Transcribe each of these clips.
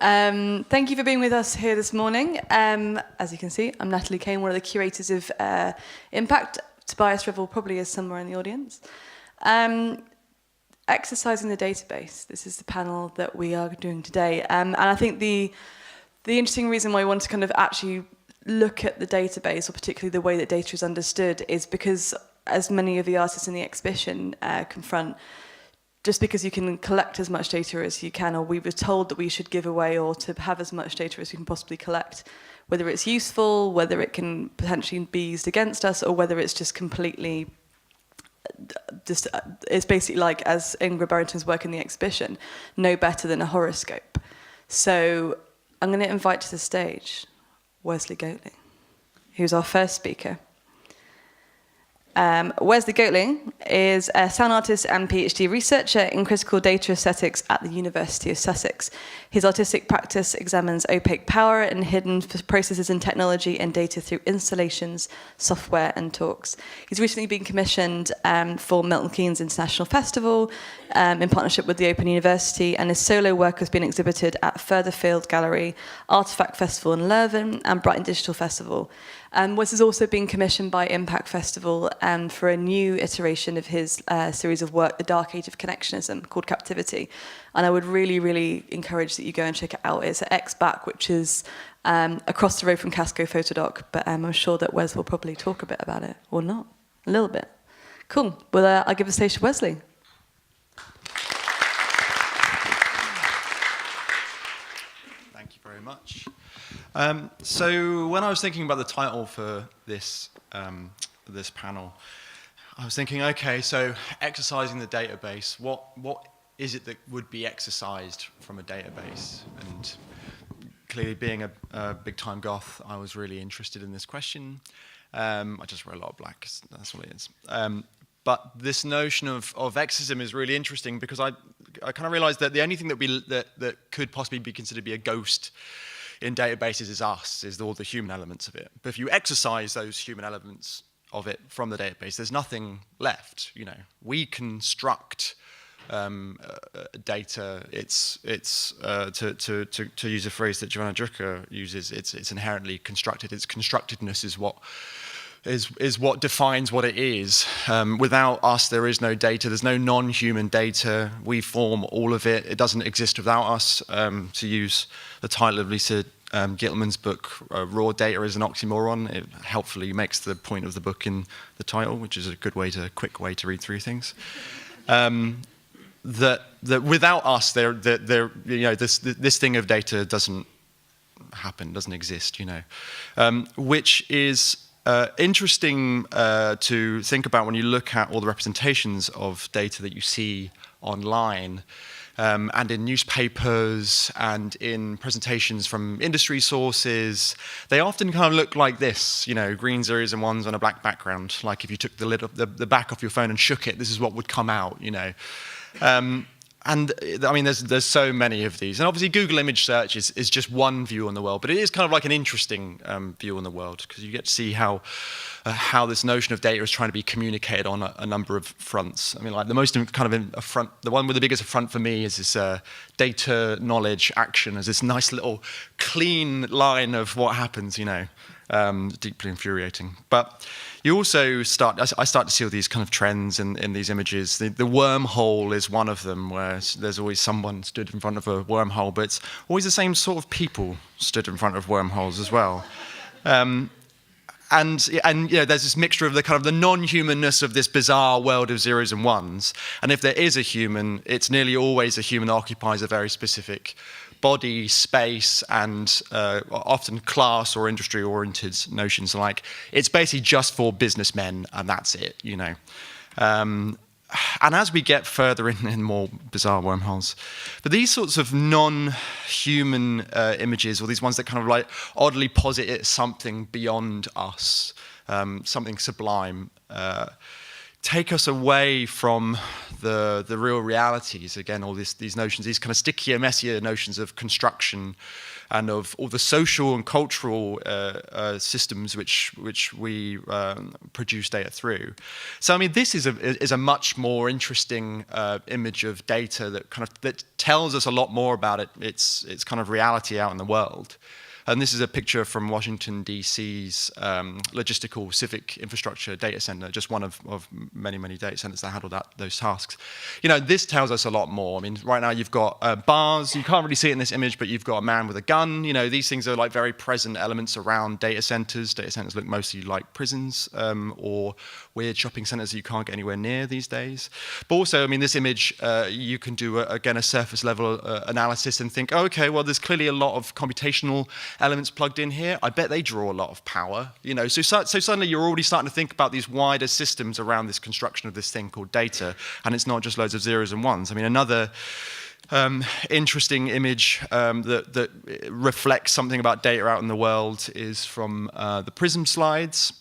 Thank you for being with us here this morning. As you can see, I'm Natalie Kane, one of the curators of Impakt. Tobias Rivel probably is somewhere in the audience. Exercising the database. This is the panel that we are doing today. And I think the interesting reason why we want to kind of actually look at the database, or particularly the way that data is understood, is because, as many of the artists in the exhibition confront, just because you can collect as much data as you can, or we were told that we should give away or to have as much data as we can possibly collect, whether it's useful, whether it can potentially be used against us, or whether it's just completely, it's basically like, as Ingrid Barrington's work in the exhibition, no better than a horoscope. So I'm going to invite to the stage Wesley Goatley, who's our first speaker. Wesley Goatley is a sound artist and PhD researcher in critical data aesthetics at the University of Sussex. His artistic practice examines opaque power and hidden processes in technology and data through installations, software, and talks. He's recently been commissioned for Milton Keynes International Festival in partnership with the Open University, and his solo work has been exhibited at Furtherfield Gallery, Artifact Festival in Leuven, and Brighton Digital Festival. Wes has also been commissioned by Impakt Festival for a new iteration of his series of work, The Dark Age of Connectionism, called Captivity. And I would really, really encourage that you go and check it out. It's at X-Back, which is across the road from Casco Photodoc, but I'm sure that Wes will probably talk a bit about it, or not, a little bit. Cool. Well, I'll give the stage to Wesley. Thank you very much. So when I was thinking about the title for this this panel, I was thinking, okay, so exercising the database, what is it that would be exercised from a database? And clearly, being a big-time goth, I was really interested in this question. I just wear a lot of black, that's all it is. But this notion of exorcism is really interesting because I kind of realized that the only thing that could possibly be considered to be a ghost in databases is us, is all the human elements of it. But if you exercise those human elements of it from the database, there's nothing left. You know, we construct data. It's to use a phrase that Joanna Drucker uses. It's inherently constructed. Its constructedness is what defines what it is. Without us, there is no data. There's no non-human data. We form all of it. It doesn't exist without us. To use the title of Lisa Gittelman's book, Raw Data is an Oxymoron. It helpfully makes the point of the book in the title, which is a quick way to read through things. That without us, this thing of data doesn't happen, doesn't exist. Which is interesting to think about when you look at all the representations of data that you see online, and in newspapers and in presentations from industry sources. They often kind of look like this, green zeros and ones on a black background. Like if you took the lid of the back off your phone and shook it, this is what would come out, And I mean, there's so many of these, and obviously Google image search is just one view on the world, but it is kind of like an interesting view on the world because you get to see how this notion of data is trying to be communicated on a number of fronts. I mean, like the most kind of affront, the one with the biggest affront for me is this data, knowledge, action as this nice little clean line of what happens, deeply infuriating. But you also I start to see all these kind of trends in these images. The wormhole is one of them, where there's always someone stood in front of a wormhole, but it's always the same sort of people stood in front of wormholes as well. And there's this mixture of the kind of the non-humanness of this bizarre world of zeros and ones. And if there is a human, it's nearly always a human that occupies a very specific body, space, and often class or industry-oriented notions. Like it's basically just for businessmen, and that's it, And as we get further in more bizarre wormholes, but these sorts of non-human images, or these ones that kind of like oddly posit something beyond us, something sublime, take us away from the real realities. Again, all these notions, these kind of stickier, messier notions of construction and of all the social and cultural systems which we produce data through. So I mean, this is a much more interesting image of data that tells us a lot more about its kind of reality out in the world. And this is a picture from Washington, D.C.'s logistical civic infrastructure data center, just one of many, many data centers that handle those tasks. You know, this tells us a lot more. I mean, right now you've got bars. You can't really see it in this image, but you've got a man with a gun. You know, these things are like very present elements around data centers. Data centers look mostly like prisons or weird shopping centers that you can't get anywhere near these days. But also, I mean, this image, you can do, again, a surface level analysis and think, oh, okay, well, there's clearly a lot of computational elements plugged in here. I bet they draw a lot of power, you know. So suddenly you're already starting to think about these wider systems around this construction of this thing called data, and it's not just loads of zeros and ones. I mean, another interesting image that reflects something about data out in the world is from the PRISM slides,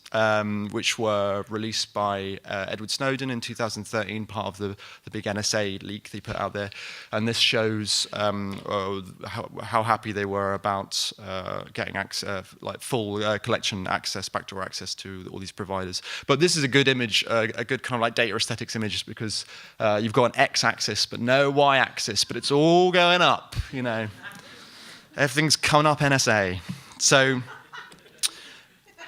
which were released by Edward Snowden in 2013, part of the big NSA leak they put out there. And this shows how happy they were about getting like full collection access, backdoor access to all these providers. But this is a good image, a good kind of like data aesthetics image, because you've got an x-axis but no y-axis, but it's all going up, you know. Everything's coming up NSA. So.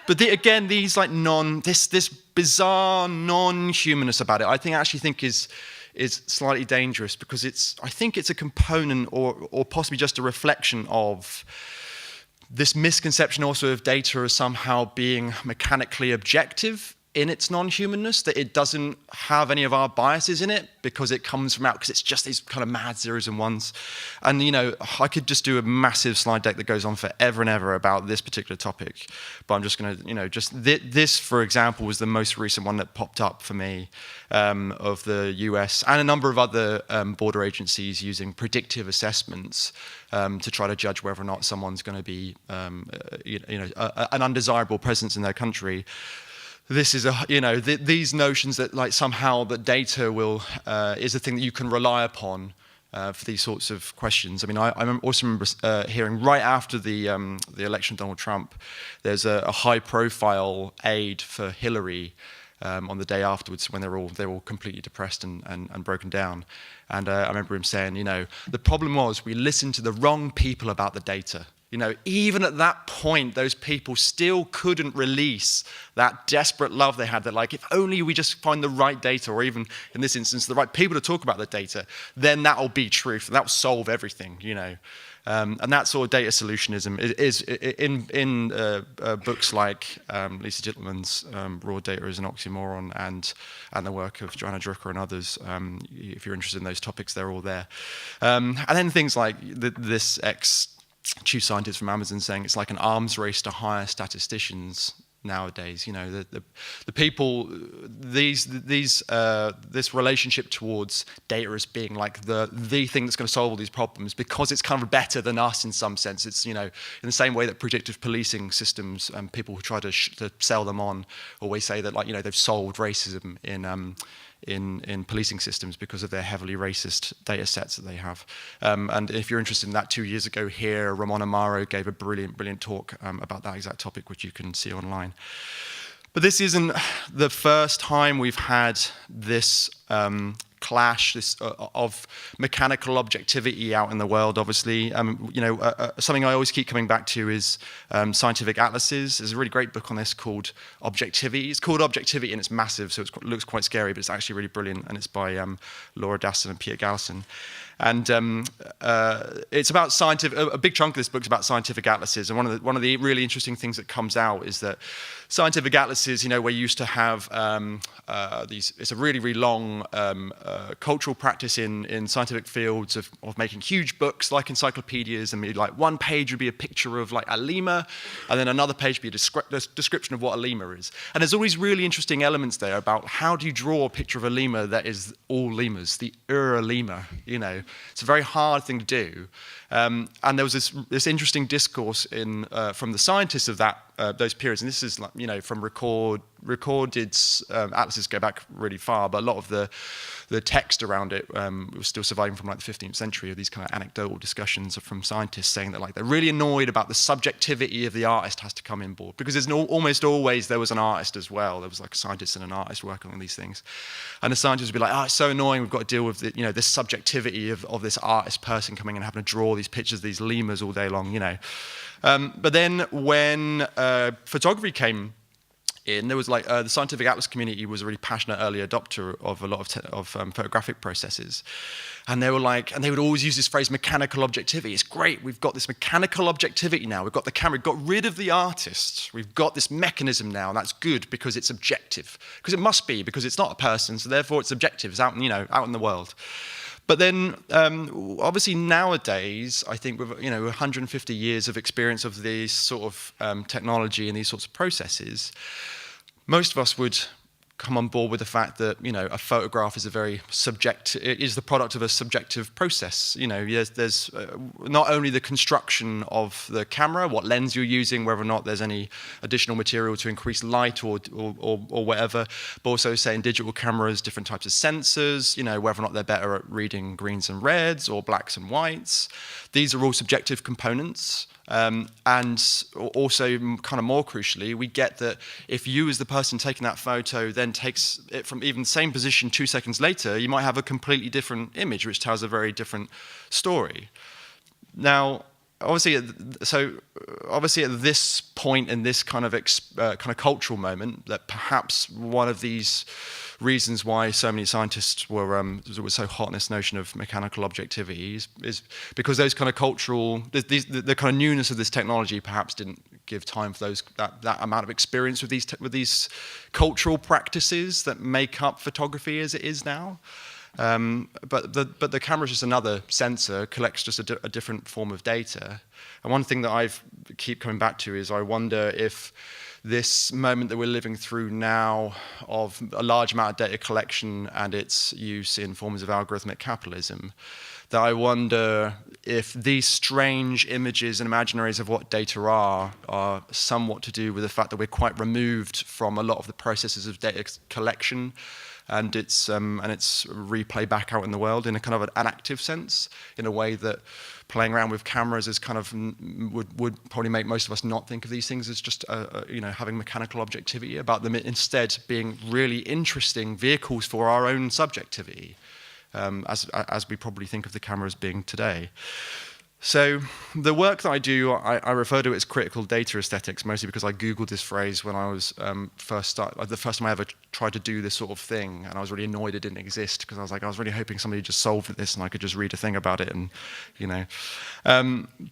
But again, these like this bizarre non-humanness about it, I actually think is slightly dangerous, because I think it's a component or possibly just a reflection of this misconception also of data as somehow being mechanically objective in its non-humanness, that it doesn't have any of our biases in it because it comes from out, because it's just these kind of mad zeros and ones. And, you know, I could just do a massive slide deck that goes on forever and ever about this particular topic, but I'm just going to, you know, just this, for example, was the most recent one that popped up for me of the US and a number of other border agencies using predictive assessments to try to judge whether or not someone's going to be, an undesirable presence in their country. This is these notions that like somehow that data is a thing that you can rely upon for these sorts of questions. I mean, I also remember hearing right after the election of Donald Trump, there's a high-profile aide for Hillary on the day afterwards when they're all completely depressed and broken down. And I remember him saying, you know, the problem was we listened to the wrong people about the data. You know, even at that point, those people still couldn't release that desperate love they had, that like, if only we just find the right data, or even in this instance, the right people to talk about the data, then that'll be truth, and that'll solve everything, you know. And that sort of data solutionism is in books like Lisa Gittelman's Raw Data is an Oxymoron, and the work of Joanna Drucker and others. If you're interested in those topics, they're all there. And then things like this chief scientist from Amazon saying it's like an arms race to hire statisticians nowadays. You know, the people, this relationship towards data as being like the thing that's going to solve all these problems, because it's kind of better than us in some sense. It's, you know, in the same way that predictive policing systems, people who try to sell them on always say that, like, you know, they've solved racism in policing systems because of their heavily racist data sets that they have. And if you're interested in that, 2 years ago here, Ramon Amaro gave a brilliant talk about that exact topic, which you can see online. But this isn't the first time we've had this clash of mechanical objectivity out in the world, obviously. Something I always keep coming back to is scientific atlases. There's a really great book on this called Objectivity. It's called Objectivity and it's massive, so it looks quite scary, but it's actually really brilliant, and it's by Laura Daston and Peter Gallison. And it's about a big chunk of this book is about scientific atlases. And one of the really interesting things that comes out is that scientific atlases, you know, we used to have it's a really, really long cultural practice in scientific fields of making huge books like encyclopedias, and maybe like one page would be a picture of like a lemur, and then another page would be a description of what a lemur is. And there's all these really interesting elements there about how do you draw a picture of a lemur that is all lemurs, the lemur, you know. It's a very hard thing to do. And there was this interesting discourse from the scientists of that those periods, and this is like, you know, from recorded atlases go back really far, but a lot of the text around it was still surviving from like the 15th century, of these kind of anecdotal discussions from scientists saying that like they're really annoyed about the subjectivity of the artist has to come in board, because there's almost always there was an artist as well. There was like a scientist and an artist working on these things, and the scientists would be like, oh, it's so annoying, we've got to deal with the, you know, this subjectivity of this artist person coming in and having to draw these pictures, these lemurs all day long, you know. But then when photography came in, there was like the scientific atlas community was a really passionate early adopter of a lot of photographic processes, and they were like, and they would always use this phrase mechanical objectivity. It's great, we've got this mechanical objectivity now, we've got the camera, we've got rid of the artist, we've got this mechanism now, and that's good because it's objective, because it must be, because it's not a person, so therefore it's objective, it's out, you know, out in the world. But then, obviously nowadays, I think with, you know, 150 years of experience of this sort of technology and these sorts of processes, most of us would come on board with the fact that, you know, a photograph is a very it is the product of a subjective process. You know, there's not only the construction of the camera, what lens you're using, whether or not there's any additional material to increase light or whatever, but also, say, in digital cameras, different types of sensors, you know, whether or not they're better at reading greens and reds or blacks and whites. These are all subjective components. And also, kind of more crucially, we get that if you as the person taking that photo then takes it from even the same position 2 seconds later, you might have a completely different image which tells a very different story. Now, obviously at this point in this kind of cultural moment, that perhaps one of these reasons why so many scientists were so hot on this notion of mechanical objectivity is because those kind of cultural, the kind of newness of this technology perhaps didn't give time for that amount of experience with these cultural practices that make up photography as it is now. But the camera is just another sensor, collects just a different form of data. And one thing that I keep coming back to is I wonder if this moment that we're living through now of a large amount of data collection and its use in forms of algorithmic capitalism, that I wonder if these strange images and imaginaries of what data are somewhat to do with the fact that we're quite removed from a lot of the processes of data collection and its replay back out in the world in a kind of an active sense, in a way that playing around with cameras is kind of would probably make most of us not think of these things as just having mechanical objectivity about them, instead being really interesting vehicles for our own subjectivity, as we probably think of the camera as being today. So the work that I do, I refer to it as critical data aesthetics, mostly because I Googled this phrase when I was the first time I ever tried to do this sort of thing, and I was really annoyed it didn't exist, because I was really hoping somebody just solved this and I could just read a thing about it, and you know.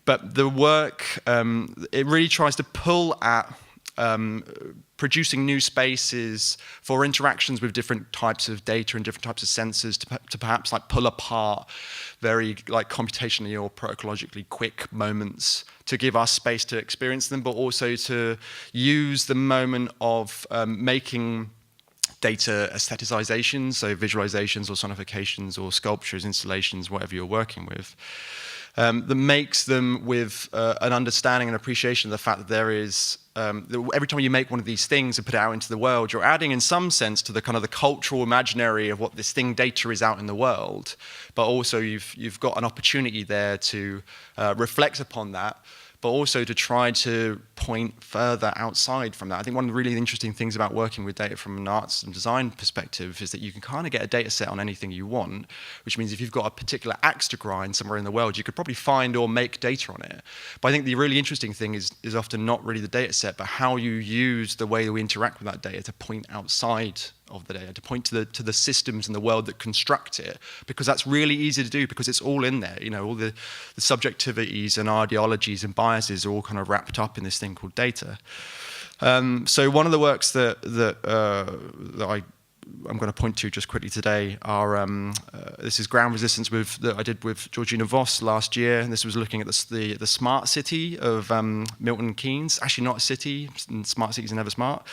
But the work, it really tries to pull at producing new spaces for interactions with different types of data and different types of sensors to perhaps like pull apart very like computationally or protocologically quick moments to give us space to experience them, but also to use the moment of making data aesthetizations, so visualizations or sonifications or sculptures, installations, whatever you're working with, that makes them with an understanding and appreciation of the fact that there is, every time you make one of these things and put it out into the world, you're adding in some sense to the kind of the cultural imaginary of what this thing data is out in the world, but also you've got an opportunity there to reflect upon that, but also to try to point further outside from that. I think one of the really interesting things about working with data from an arts and design perspective is that you can kind of get a data set on anything you want, which means if you've got a particular axe to grind somewhere in the world, you could probably find or make data on it. But I think the really interesting thing is often not really the data set, but how you use the way that we interact with that data to point outside of the data, to point to the systems in the world that construct it, because that's really easy to do because it's all in there. You know, all the subjectivities and ideologies and biases are all kind of wrapped up in this thing called data. So one of the works that I'm going to point to just quickly today are this is ground resistance that I did with Georgina Voss last year, and this was looking at the smart city of Milton Keynes. Actually, not a city. Smart cities are never smart.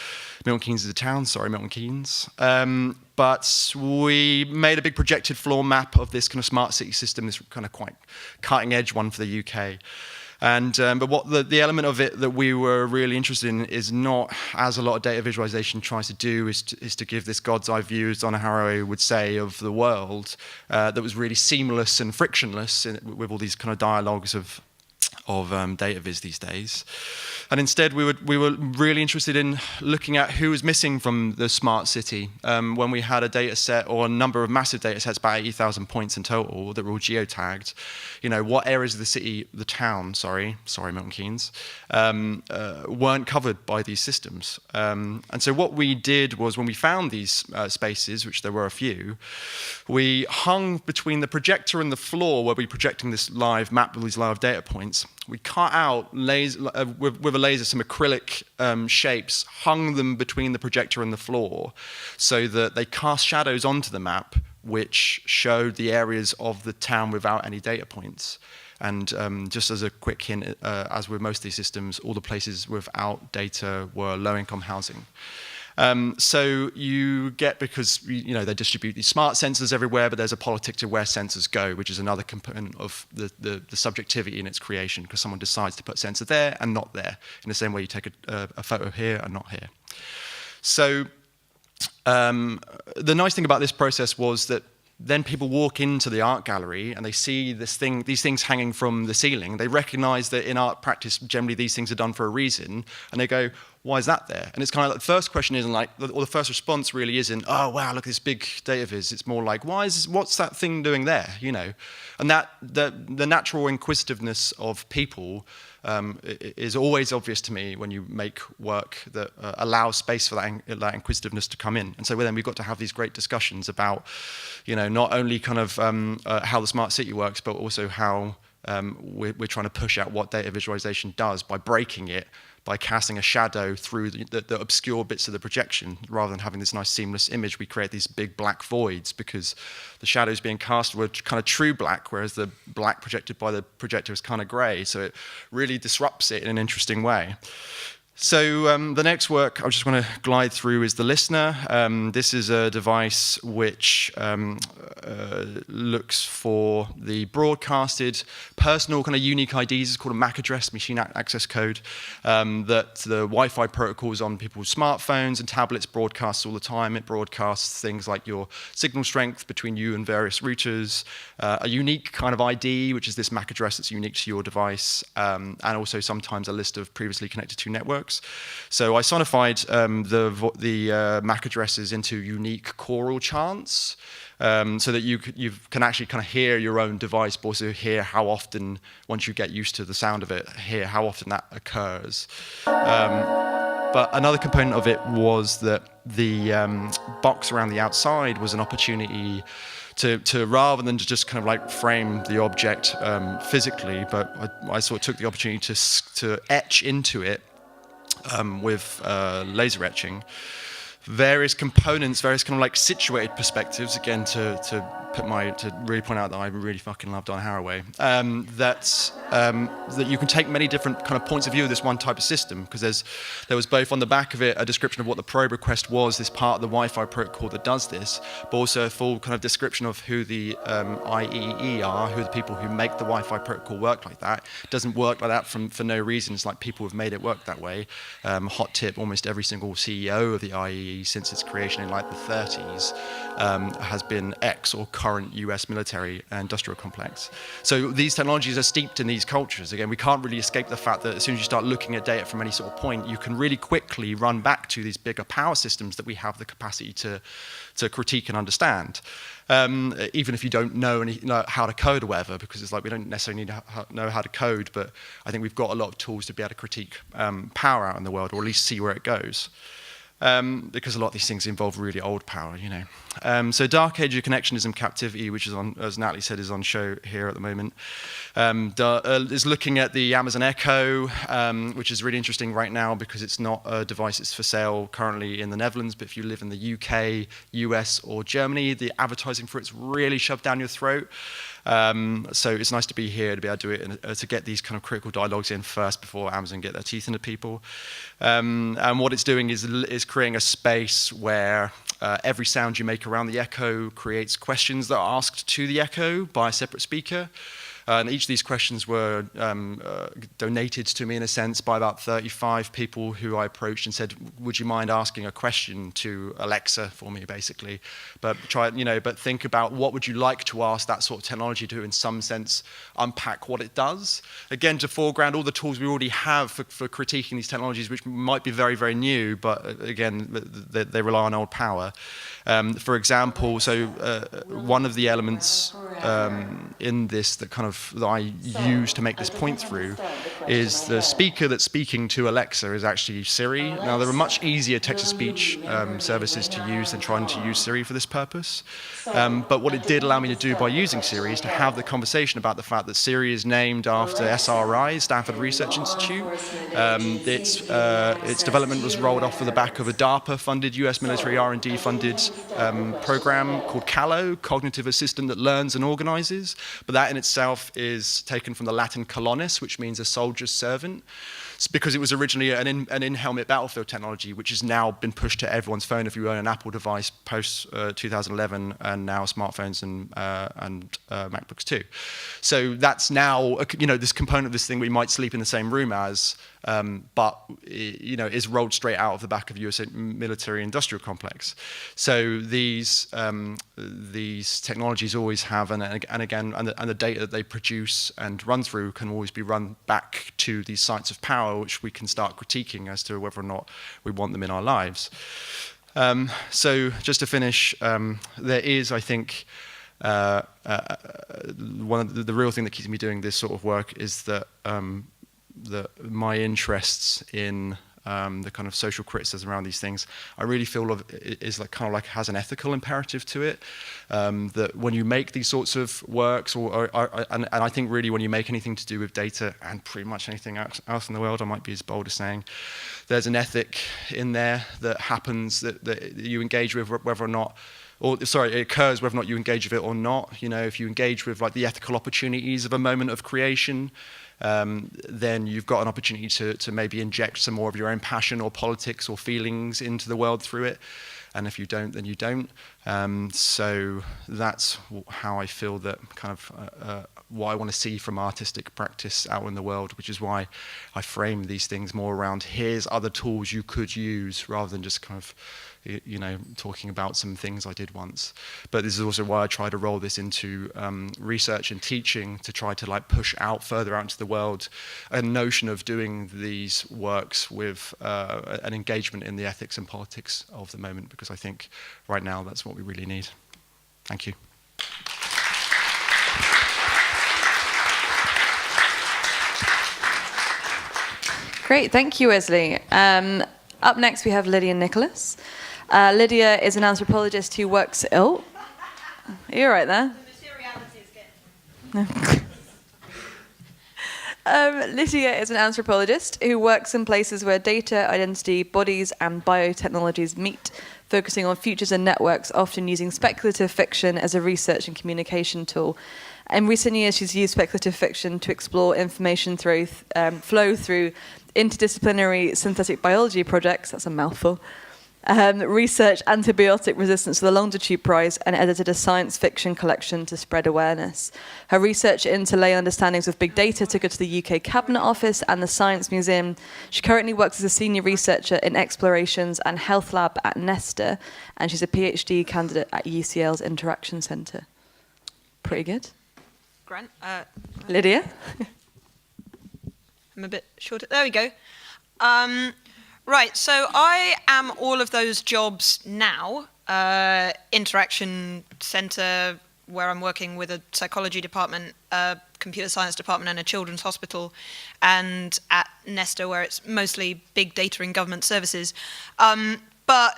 Milton Keynes is a town. Sorry, Milton Keynes. But we made a big projected floor map of this kind of smart city system, this kind of quite cutting edge one for the UK. But what the element of it that we were really interested in is not, as a lot of data visualization tries to do, is to give this God's eye view, as Donna Haraway would say, of the world that was really seamless and frictionless with all these kind of dialogues of data viz these days. And instead, we were really interested in looking at who was missing from the smart city when we had a data set or a number of massive data sets, about 80,000 points in total, that were all geotagged. What areas of the city, the town, sorry, Milton Keynes, weren't covered by these systems. And so what we did was, when we found these spaces, which there were a few, we hung between the projector and the floor where we were projecting this live map with these live data points. We cut out with a laser some acrylic shapes, hung them between the projector and the floor so that they cast shadows onto the map which showed the areas of the town without any data points. And just as a quick hint, as with most of these systems, all the places without data were low-income housing. So you get, because they distribute these smart sensors everywhere, but there's a politic to where sensors go, which is another component of the subjectivity in its creation, because someone decides to put sensor there and not there, in the same way you take a photo here and not here. So the nice thing about this process was that then people walk into the art gallery and they see these things hanging from the ceiling. They recognize that in art practice, generally these things are done for a reason, and they go, why is that there? And it's kind of like, the first question isn't like, or the first response really isn't, oh wow, look at this big data viz. It's more like, what's that thing doing there? And that the natural inquisitiveness of people is always obvious to me when you make work that allows space for that inquisitiveness to come in. And so then we've got to have these great discussions about, not only kind of how the smart city works, but also how we're trying to push out what data visualization does by breaking it, by casting a shadow through the obscure bits of the projection. Rather than having this nice seamless image, we create these big black voids because the shadows being cast were kind of true black, whereas the black projected by the projector is kind of grey. So it really disrupts it in an interesting way. So the next work I just want to glide through is the listener. This is a device which looks for the broadcasted personal kind of unique IDs. It's called a MAC address, machine access code, that the Wi-Fi protocols on people's smartphones and tablets broadcasts all the time. It broadcasts things like your signal strength between you and various routers, a unique kind of ID, which is this MAC address that's unique to your device, and also sometimes a list of previously connected to networks. So I sonified the MAC addresses into unique choral chants, so that you can actually kind of hear your own device, but also hear how often, once you get used to the sound of it, hear how often that occurs. But another component of it was that the box around the outside was an opportunity to rather than just kind of like frame the object physically, but I sort of took the opportunity to etch into it with laser etching various components, various kind of like situated perspectives, again to really point out that I really fucking love Donna Haraway, that you can take many different kind of points of view of this one type of system, because there was both on the back of it a description of what the probe request was, this part of the Wi-Fi protocol that does this, but also a full kind of description of who the IEE are, who are the people who make the Wi-Fi protocol work like that. It doesn't work like that for no reason. It's like people have made it work that way. Hot tip, almost every single CEO of the IEE since its creation in like the 30s has been ex or current US military industrial complex. So these technologies are steeped in these cultures. Again, we can't really escape the fact that as soon as you start looking at data from any sort of point, you can really quickly run back to these bigger power systems that we have the capacity to critique and understand. Even if you don't know how to code or whatever, because it's like we don't necessarily need to know how to code, but I think we've got a lot of tools to be able to critique power out in the world, or at least see where it goes. Because a lot of these things involve really old power, So Dark Age of Connectionism Captivity, which is on, as Natalie said, is on show here at the moment, is looking at the Amazon Echo, which is really interesting right now because it's not a device that's for sale currently in the Netherlands, but if you live in the UK, US, or Germany, the advertising for it's really shoved down your throat. So it's nice to be here to be able to do it and to get these kind of critical dialogues in first before Amazon get their teeth into people. And what it's doing is creating a space where every sound you make around the Echo creates questions that are asked to the Echo by a separate speaker. And each of these questions were donated to me, in a sense, by about 35 people who I approached and said, would you mind asking a question to Alexa for me, basically? But but think about what would you like to ask that sort of technology to, in some sense, unpack what it does. Again, to foreground all the tools we already have for critiquing these technologies, which might be very, very new, but again, they rely on old power. For example, so one of the elements in this that I use to make this point through is the speaker that's speaking to Alexa is actually Siri. Now, there are much easier text-to-speech services to use than trying to use Siri for this purpose. But what it did allow me to do by using Siri is to have the conversation about the fact that Siri is named after SRI, Stanford Research Institute. Its development was rolled off of the back of a DARPA-funded, US military R&D-funded program called CALO, Cognitive Assistant that Learns and Organizes. But that in itself is taken from the Latin colonis, which means a soldier's servant. It's because it was originally an in-helmet battlefield technology, which has now been pushed to everyone's phone if you own an Apple device post 2011, and now smartphones and MacBooks too. So that's now this component of this thing we might sleep in the same room as, but is rolled straight out of the back of US military industrial complex. So these technologies always have, and the data that they produce and run through can always be run back to these sites of power, which we can start critiquing as to whether or not we want them in our lives. So just to finish, there is, I think, one of the real thing that keeps me doing this sort of work is that my interests in the kind of social criticism around these things, I really feel is has an ethical imperative to it. That when you make these sorts of works, and I think really when you make anything to do with data and pretty much anything else in the world, I might be as bold as saying, there's an ethic in there that happens that you engage with whether or not. It occurs whether or not you engage with it or not. If you engage with the ethical opportunities of a moment of creation, then you've got an opportunity to maybe inject some more of your own passion or politics or feelings into the world through it. And if you don't, then you don't. So that's how I feel that what I want to see from artistic practice out in the world, which is why I frame these things more around here's other tools you could use rather than just talking about some things I did once. But this is also why I try to roll this into research and teaching to try to push out further out into the world a notion of doing these works with an engagement in the ethics and politics of the moment, because I think right now that's what we really need. Thank you. Great, thank you, Wesley. Up next, we have Lydia Nicholas. Lydia is an anthropologist who works... Oh, are you all right there? Lydia is an anthropologist who works in places where data, identity, bodies, and biotechnologies meet, focusing on futures and networks, often using speculative fiction as a research and communication tool. In recent years, she's used speculative fiction to explore information flow through interdisciplinary synthetic biology projects, that's a mouthful, research antibiotic resistance for the Longitude Prize, and edited a science fiction collection to spread awareness. Her research into lay understandings of big data took her to the UK Cabinet Office and the Science Museum. She currently works as a senior researcher in explorations and health lab at Nesta, and she's a PhD candidate at UCL's Interaction Centre. Pretty good. Grant. Lydia? I'm a bit short. There we go. Right, so I am all of those jobs now. Interaction Centre, where I'm working with a psychology department, a computer science department, and a children's hospital, and at Nesta, where it's mostly big data in government services. But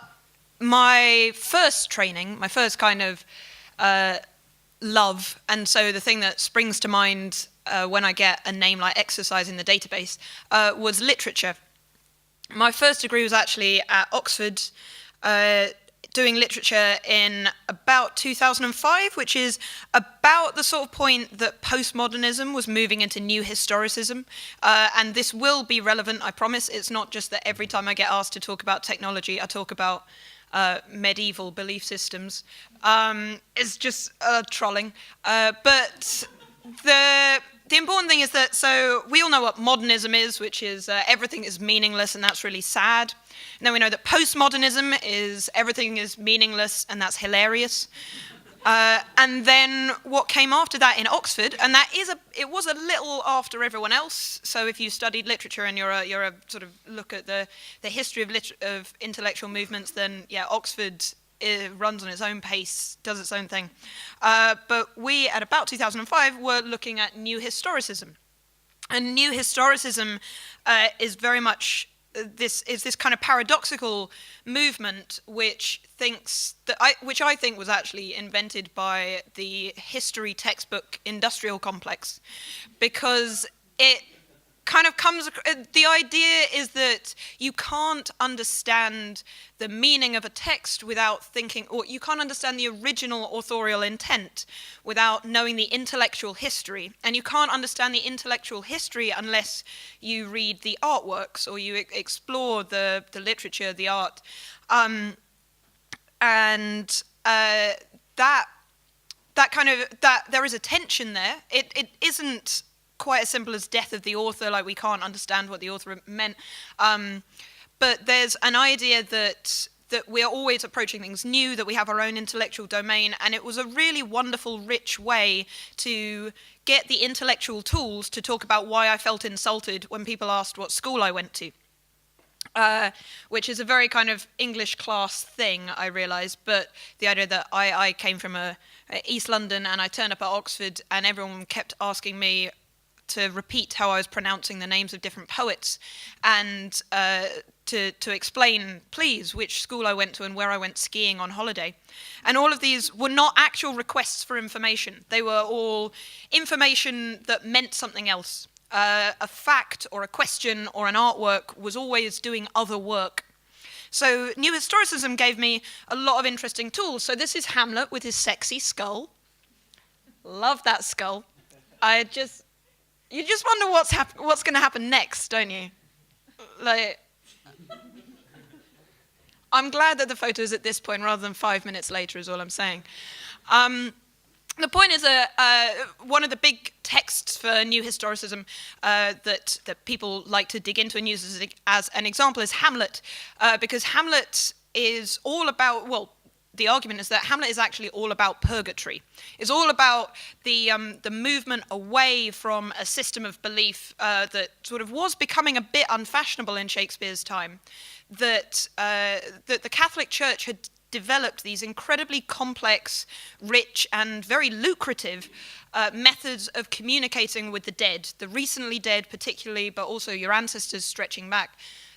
my first training, my first kind of love, and so the thing that springs to mind when I get a name like Exorcising the Database, was literature. My first degree was actually at Oxford, doing literature in about 2005, which is about the sort of point that postmodernism was moving into new historicism. And this will be relevant, I promise. It's not just that every time I get asked to talk about technology, I talk about medieval belief systems. It's just trolling. But the important thing is that, so we all know what modernism is, which is everything is meaningless, and that's really sad. And then we know that postmodernism is everything is meaningless, and that's hilarious. And then what came after that in Oxford, and it was a little after everyone else. So if you studied literature and you're a sort of look at the history of intellectual movements, then yeah, Oxford runs on its own pace, does its own thing. But we, at about 2005, were looking at New Historicism. And New Historicism is very much this kind of paradoxical movement which I think was actually invented by the history textbook industrial complex, because it kind of the idea is that you can't understand the meaning of a text without thinking, or you can't understand the original authorial intent without knowing the intellectual history, and you can't understand the intellectual history unless you read the artworks or you explore the literature, the art, and that there is a tension there. It isn't quite as simple as death of the author, like we can't understand what the author meant. But there's an idea that we're always approaching things new, that we have our own intellectual domain, and it was a really wonderful, rich way to get the intellectual tools to talk about why I felt insulted when people asked what school I went to. Which is a very kind of English class thing, I realised, but the idea that I came from East London and I turned up at Oxford and everyone kept asking me to repeat how I was pronouncing the names of different poets, and to explain, please, which school I went to and where I went skiing on holiday. And all of these were not actual requests for information. They were all information that meant something else. A fact or a question or an artwork was always doing other work. So New Historicism gave me a lot of interesting tools. So this is Hamlet with his sexy skull. Love that skull. You just wonder what's going to happen next, don't you? Like, I'm glad that the photo is at this point rather than 5 minutes later, is all I'm saying. The point is one of the big texts for New Historicism that people like to dig into and use as an example is Hamlet, because Hamlet is all about, well, the argument is that Hamlet is actually all about purgatory. It's all about the movement away from a system of belief that sort of was becoming a bit unfashionable in Shakespeare's time, that the Catholic Church had developed these incredibly complex, rich, and very lucrative methods of communicating with the dead, the recently dead particularly, but also your ancestors stretching back.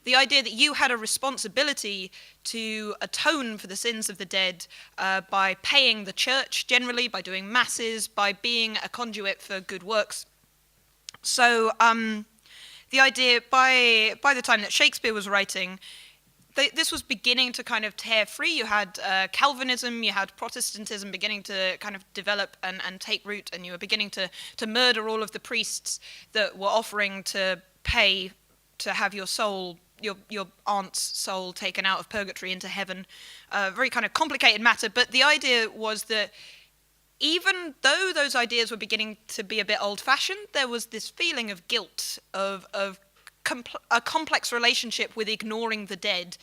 The idea that you had a responsibility to atone for the sins of the dead by paying the church generally, by doing masses, by being a conduit for good works. So the idea, by the time that Shakespeare was writing, this was beginning to kind of tear free. You had Calvinism, you had Protestantism beginning to kind of develop and take root, and you were beginning to murder all of the priests that were offering to pay to have your soul, your aunt's soul taken out of purgatory into heaven. Very kind of complicated matter, but the idea was that even though those ideas were beginning to be a bit old-fashioned, there was this feeling of guilt, of a complex relationship with ignoring the dead,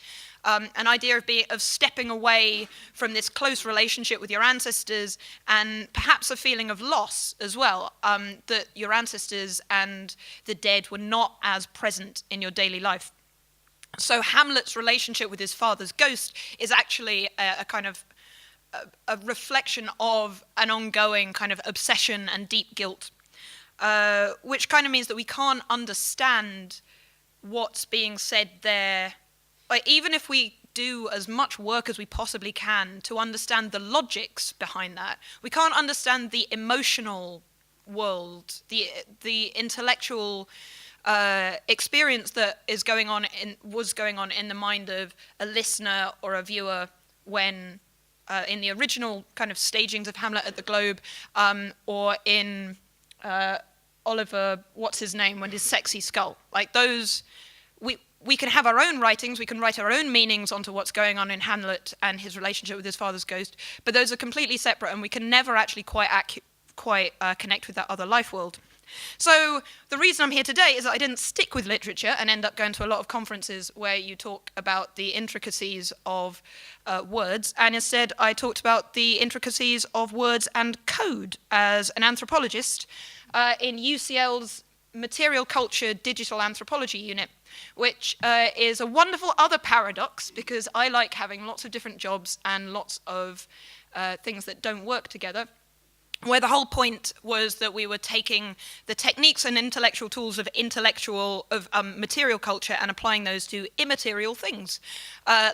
an idea of stepping away from this close relationship with your ancestors, and perhaps a feeling of loss as well, that your ancestors and the dead were not as present in your daily life. So Hamlet's relationship with his father's ghost is actually a kind of a reflection of an ongoing kind of obsession and deep guilt, which kind of means that we can't understand what's being said there. Like, even if we do as much work as we possibly can to understand the logics behind that, we can't understand the emotional world, the intellectual experience that was going on in the mind of a listener or a viewer when in the original kind of stagings of Hamlet at the Globe, or in Oliver, what's his name, when his sexy skull. Like those, we can have our own writings, we can write our own meanings onto what's going on in Hamlet and his relationship with his father's ghost, but those are completely separate, and we can never actually quite quite connect with that other life world. So the reason I'm here today is that I didn't stick with literature and end up going to a lot of conferences where you talk about the intricacies of words, and instead I talked about the intricacies of words and code as an anthropologist in UCL's Material Culture Digital Anthropology unit, which is a wonderful other paradox because I like having lots of different jobs and lots of things that don't work together, where the whole point was that we were taking the techniques and intellectual tools of material culture and applying those to immaterial things,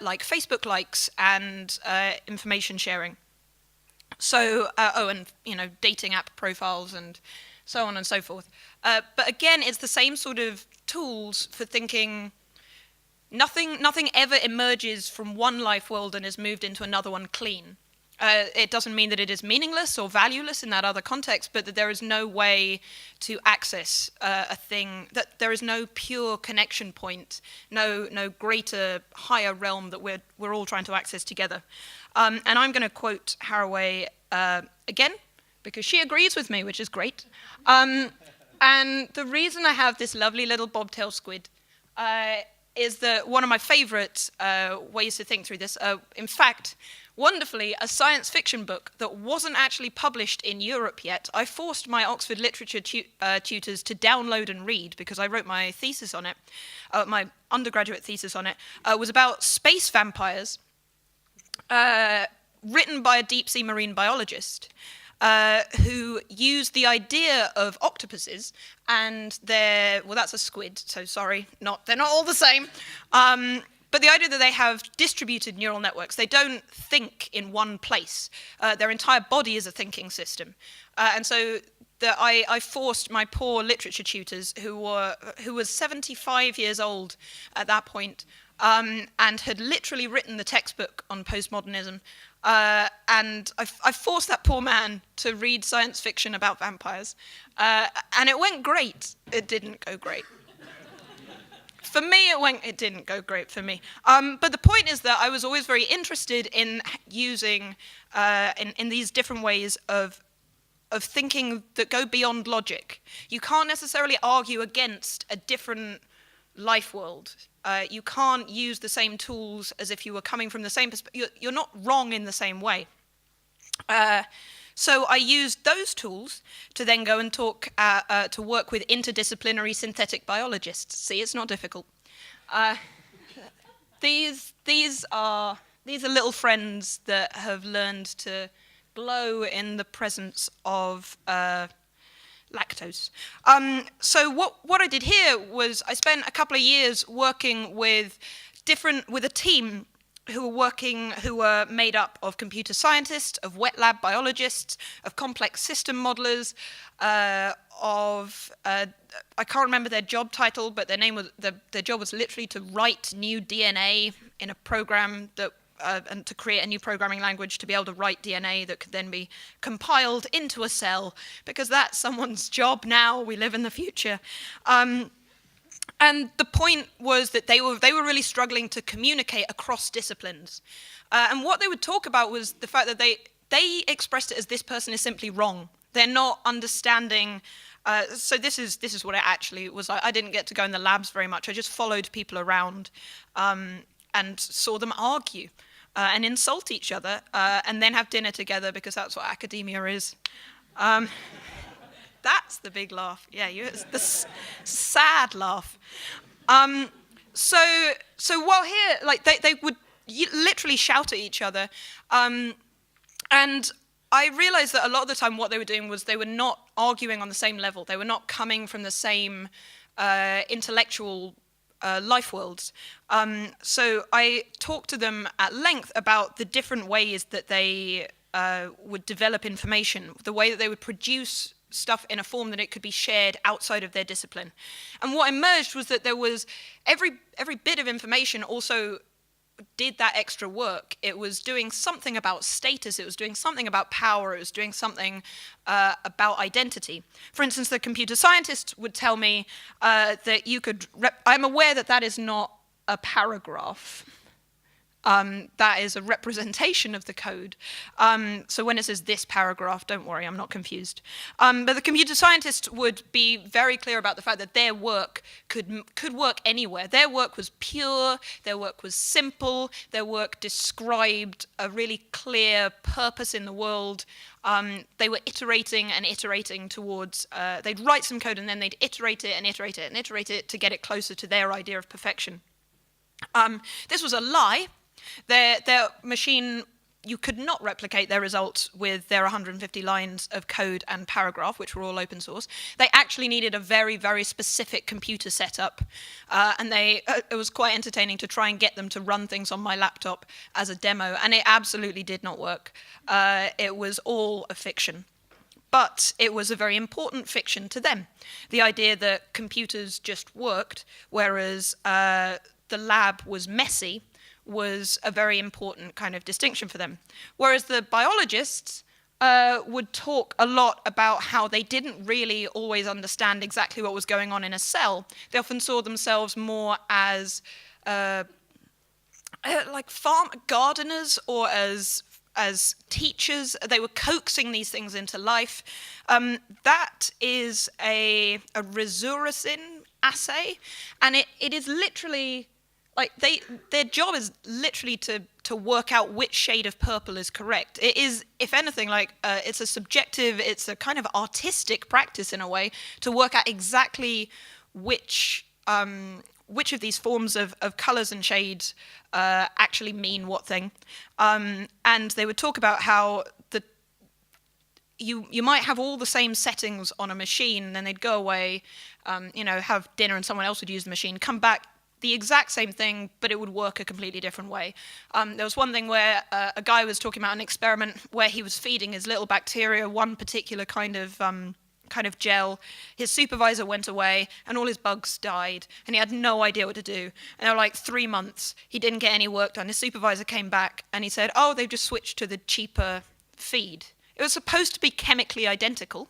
like Facebook likes and information sharing. So, and dating app profiles and so on and so forth. But again, it's the same sort of tools for thinking. Nothing ever emerges from one life world and is moved into another one clean. It doesn't mean that it is meaningless or valueless in that other context, but that there is no way to access a thing, that there is no pure connection point, no greater, higher realm that we're all trying to access together. And I'm going to quote Haraway again, because she agrees with me, which is great. And the reason I have this lovely little bobtail squid is that one of my favorite ways to think through this, in fact, wonderfully, a science fiction book that wasn't actually published in Europe yet. I forced my Oxford literature tutors to download and read because I wrote my thesis on it, my undergraduate thesis on it, was about space vampires, written by a deep-sea marine biologist who used the idea of octopuses and that's a squid, so sorry, they're not all the same. But the idea that they have distributed neural networks, they don't think in one place. Their entire body is a thinking system. And so I forced my poor literature tutors, who was 75 years old at that point, and had literally written the textbook on postmodernism. And I forced that poor man to read science fiction about vampires. And it went great. It didn't go great. For me, it didn't go great for me. But the point is that I was always very interested in using, in these different ways of thinking that go beyond logic. You can't necessarily argue against a different life world. You can't use the same tools as if you were coming from the same perspective. You're not wrong in the same way. So I used those tools to then go and talk to work with interdisciplinary synthetic biologists. See, it's not difficult. These are little friends that have learned to glow in the presence of lactose. So what I did here was I spent a couple of years working with a team who were made up of computer scientists, of wet lab biologists, of complex system modelers, I can't remember their job title, but their job was literally to write new DNA in a program and to create a new programming language to be able to write DNA that could then be compiled into a cell, because that's someone's job now. We live in the future. And the point was that they were really struggling to communicate across disciplines. And what they would talk about was the fact that they expressed it as this person is simply wrong. They're not understanding. So this is what it actually was. I didn't get to go in the labs very much. I just followed people around and saw them argue and insult each other and then have dinner together, because that's what academia is. That's the big laugh. Yeah, it's the sad laugh. So while here, like they would literally shout at each other, and I realized that a lot of the time what they were doing was they were not arguing on the same level. They were not coming from the same intellectual life worlds. So I talked to them at length about the different ways that they would develop information, the way that they would produce stuff in a form that it could be shared outside of their discipline. And what emerged was that there was every bit of information also did that extra work. It was doing something about status, it was doing something about power, it was doing something about identity. For instance, the computer scientist would tell me that you could, I'm aware that that is not a paragraph. That is a representation of the code. So when it says this paragraph, don't worry, I'm not confused. But the computer scientists would be very clear about the fact that their work could work anywhere. Their work was pure, their work was simple, their work described a really clear purpose in the world. They were iterating and iterating towards, they'd write some code and then they'd iterate it and iterate it and iterate it to get it closer to their idea of perfection. This was a lie. Their machine, you could not replicate their results with their 150 lines of code and paragraph, which were all open source. They actually needed a very, very specific computer setup, and it was quite entertaining to try and get them to run things on my laptop as a demo, and it absolutely did not work. It was all a fiction. But it was a very important fiction to them. The idea that computers just worked, whereas the lab was messy, was a very important kind of distinction for them. Whereas the biologists would talk a lot about how they didn't really always understand exactly what was going on in a cell. They often saw themselves more as like farm gardeners or as teachers. They were coaxing these things into life. That is a resurrecin assay, and it is literally, like, their job is literally to work out which shade of purple is correct. It is, if anything, like it's a subjective, it's a kind of artistic practice in a way to work out exactly which of these forms of colours and shades actually mean what thing. And they would talk about how you might have all the same settings on a machine, and then they'd go away, have dinner, and someone else would use the machine, come back, the exact same thing, but it would work a completely different way. There was one thing where a guy was talking about an experiment where he was feeding his little bacteria one particular kind of gel. His supervisor went away and all his bugs died, and he had no idea what to do. And they were like 3 months. He didn't get any work done. His supervisor came back and he said, "Oh, they've just switched to the cheaper feed." It was supposed to be chemically identical,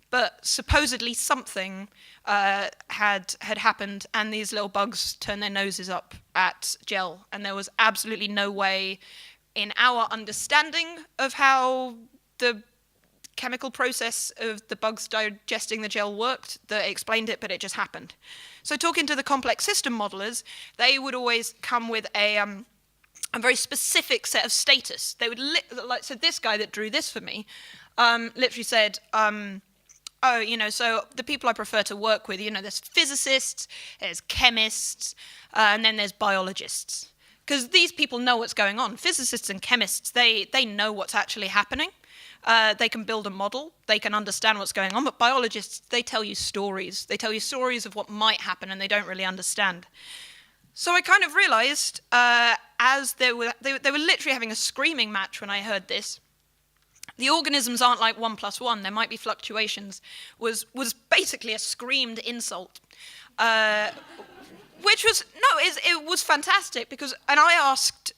but supposedly something had happened, and these little bugs turned their noses up at gel, and there was absolutely no way in our understanding of how the chemical process of the bugs digesting the gel worked that explained it, but it just happened. So talking to the complex system modelers, they would always come with a very specific set of status. They would so this guy that drew this for me literally said, so the people I prefer to work with, there's physicists, there's chemists, and then there's biologists. Because these people know what's going on. Physicists and chemists, they know what's actually happening. They can build a model, they can understand what's going on, but biologists, they tell you stories. They tell you stories of what might happen, and they don't really understand. So I kind of realized, as they were literally having a screaming match when I heard this, the organisms aren't like 1 + 1, there might be fluctuations, was basically a screamed insult. Which was, it was fantastic, because, and I asked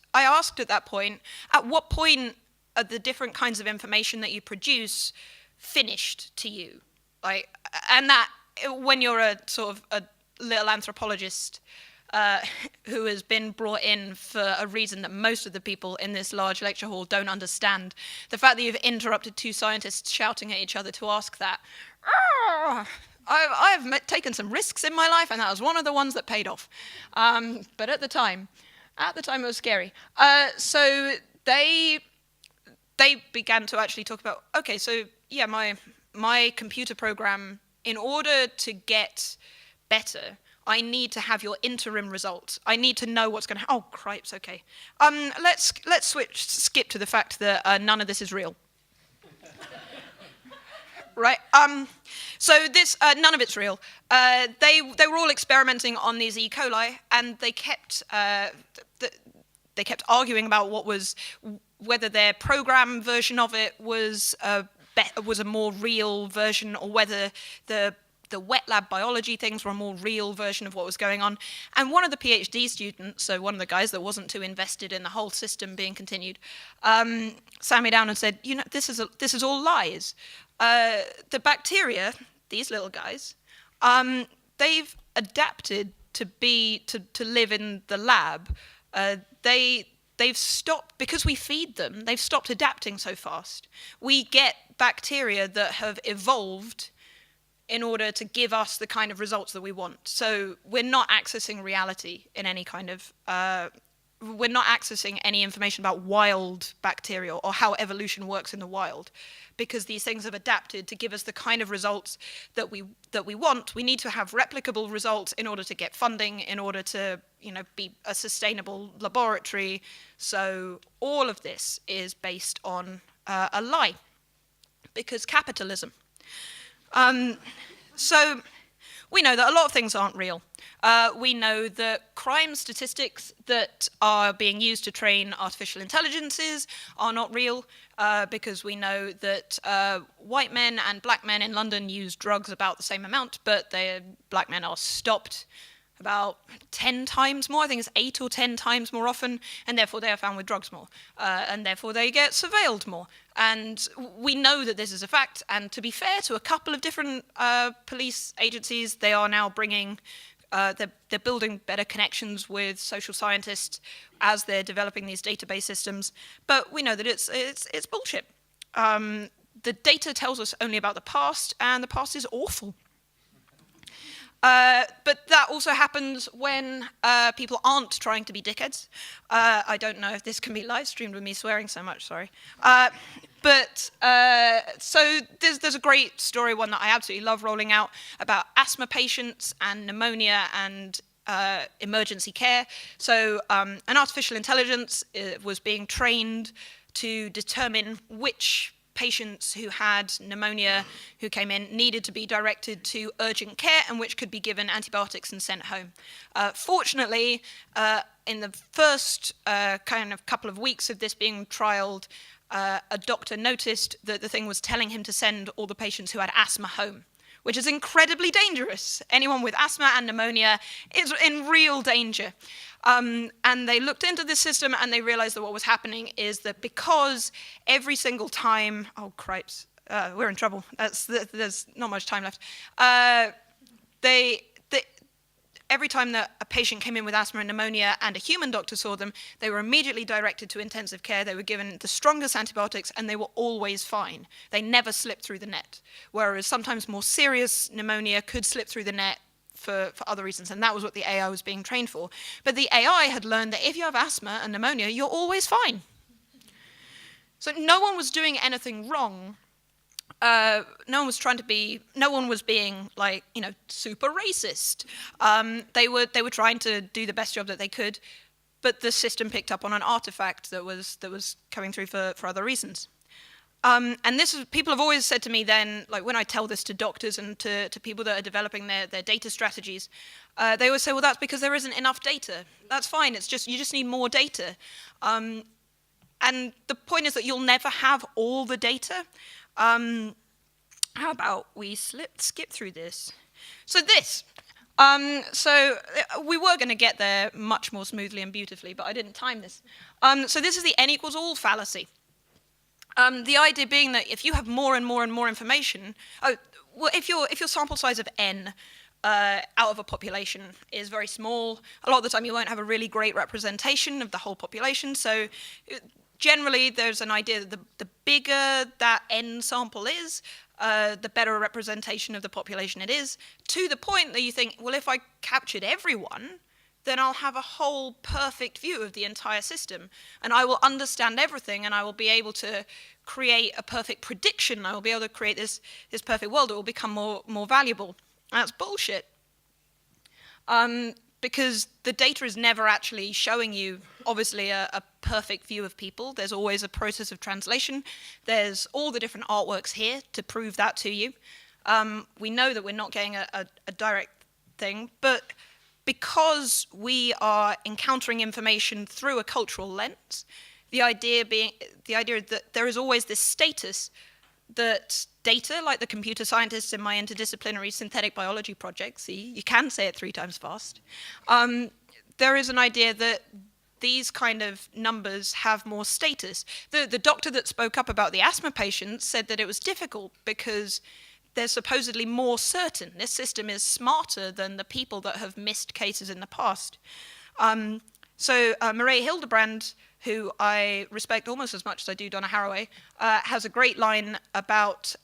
at that point, at what point are the different kinds of information that you produce finished to you? Like, and that, when you're a sort of a little anthropologist who has been brought in for a reason that most of the people in this large lecture hall don't understand, the fact that you've interrupted 2 scientists shouting at each other to ask that, I've taken some risks in my life, and that was one of the ones that paid off. But at the time it was scary. So they began to actually talk about, okay, so yeah, my computer program, in order to get better, I need to have your interim results. I need to know what's going to happen. Oh, cripes, okay. Let's skip to the fact that none of this is real. Right. So this, none of it's real. They were all experimenting on these E. coli, and they kept arguing about whether their program version of it was a more real version, or whether the wet lab biology things were a more real version of what was going on. And one of the PhD students, so one of the guys that wasn't too invested in the whole system being continued, sat me down and said, this is all lies. The bacteria, these little guys, they've adapted to live in the lab. They they've stopped, because we feed them, they've stopped adapting so fast. We get bacteria that have evolved in order to give us the kind of results that we want. So we're not accessing reality in any kind of, we're not accessing any information about wild bacteria or how evolution works in the wild, because these things have adapted to give us the kind of results that we want. We need to have replicable results in order to get funding, in order to, you know, be a sustainable laboratory. So all of this is based on a lie, because capitalism. So we know that a lot of things aren't real. We know that crime statistics that are being used to train artificial intelligences are not real, because we know that white men and black men in London use drugs about the same amount, but black men are stopped about 10 times more. I think it's 8 or 10 times more often, and therefore they are found with drugs more, and therefore they get surveilled more. And we know that this is a fact, and to be fair to a couple of different police agencies, they are now bringing, they're building better connections with social scientists as they're developing these database systems, but we know that it's bullshit. The data tells us only about the past, and the past is awful. But that also happens when people aren't trying to be dickheads. I don't know if this can be live streamed with me swearing so much, sorry. So there's a great story, one that I absolutely love rolling out, about asthma patients and pneumonia and emergency care. So an artificial intelligence was being trained to determine which patients who had pneumonia who came in needed to be directed to urgent care and which could be given antibiotics and sent home. Fortunately, in the first kind of couple of weeks of this being trialed, a doctor noticed that the thing was telling him to send all the patients who had asthma home, which is incredibly dangerous. Anyone with asthma and pneumonia is in real danger. And they looked into this system and they realized that what was happening is that because every single time, oh cripes, we're in trouble. There's not much time left. Every time that a patient came in with asthma and pneumonia and a human doctor saw them, they were immediately directed to intensive care. They were given the strongest antibiotics and they were always fine. They never slipped through the net. Whereas sometimes more serious pneumonia could slip through the net for other reasons, and that was what the AI was being trained for. But the AI had learned that if you have asthma and pneumonia, you're always fine. So no one was doing anything wrong. No one was being like, you know, super racist. They were trying to do the best job that they could, but the system picked up on an artifact that was coming through for other reasons. And people have always said to me then, like when I tell this to doctors and to people that are developing their data strategies, they always say, well, that's because there isn't enough data. That's fine, you just need more data. And the point is that you'll never have all the data. How about we skip through this? So this. So we were going to get there much more smoothly and beautifully, but I didn't time this. So this is the n equals all fallacy. The idea being that if you have more and more and more information, if your sample size of n out of a population is very small, a lot of the time you won't have a really great representation of the whole population. So generally there's an idea that the bigger that n sample is, the better a representation of the population it is, to the point that you think, well, if I captured everyone, then I'll have a whole perfect view of the entire system, and I will understand everything, and I will be able to create a perfect prediction. I will be able to create this perfect world. It will become more valuable. And that's bullshit. Because the data is never actually showing you, obviously, a perfect view of people. There's always a process of translation. There's all the different artworks here to prove that to you. We know that we're not getting a direct thing, but because we are encountering information through a cultural lens, the idea that there is always this status that data, like the computer scientists in my interdisciplinary synthetic biology project, see, you can say it 3 times fast, there is an idea that these kind of numbers have more status. The doctor that spoke up about the asthma patients said that it was difficult because they're supposedly more certain. This system is smarter than the people that have missed cases in the past. So Maria Hildebrand who I respect almost as much as I do Donna Haraway, has a great line about,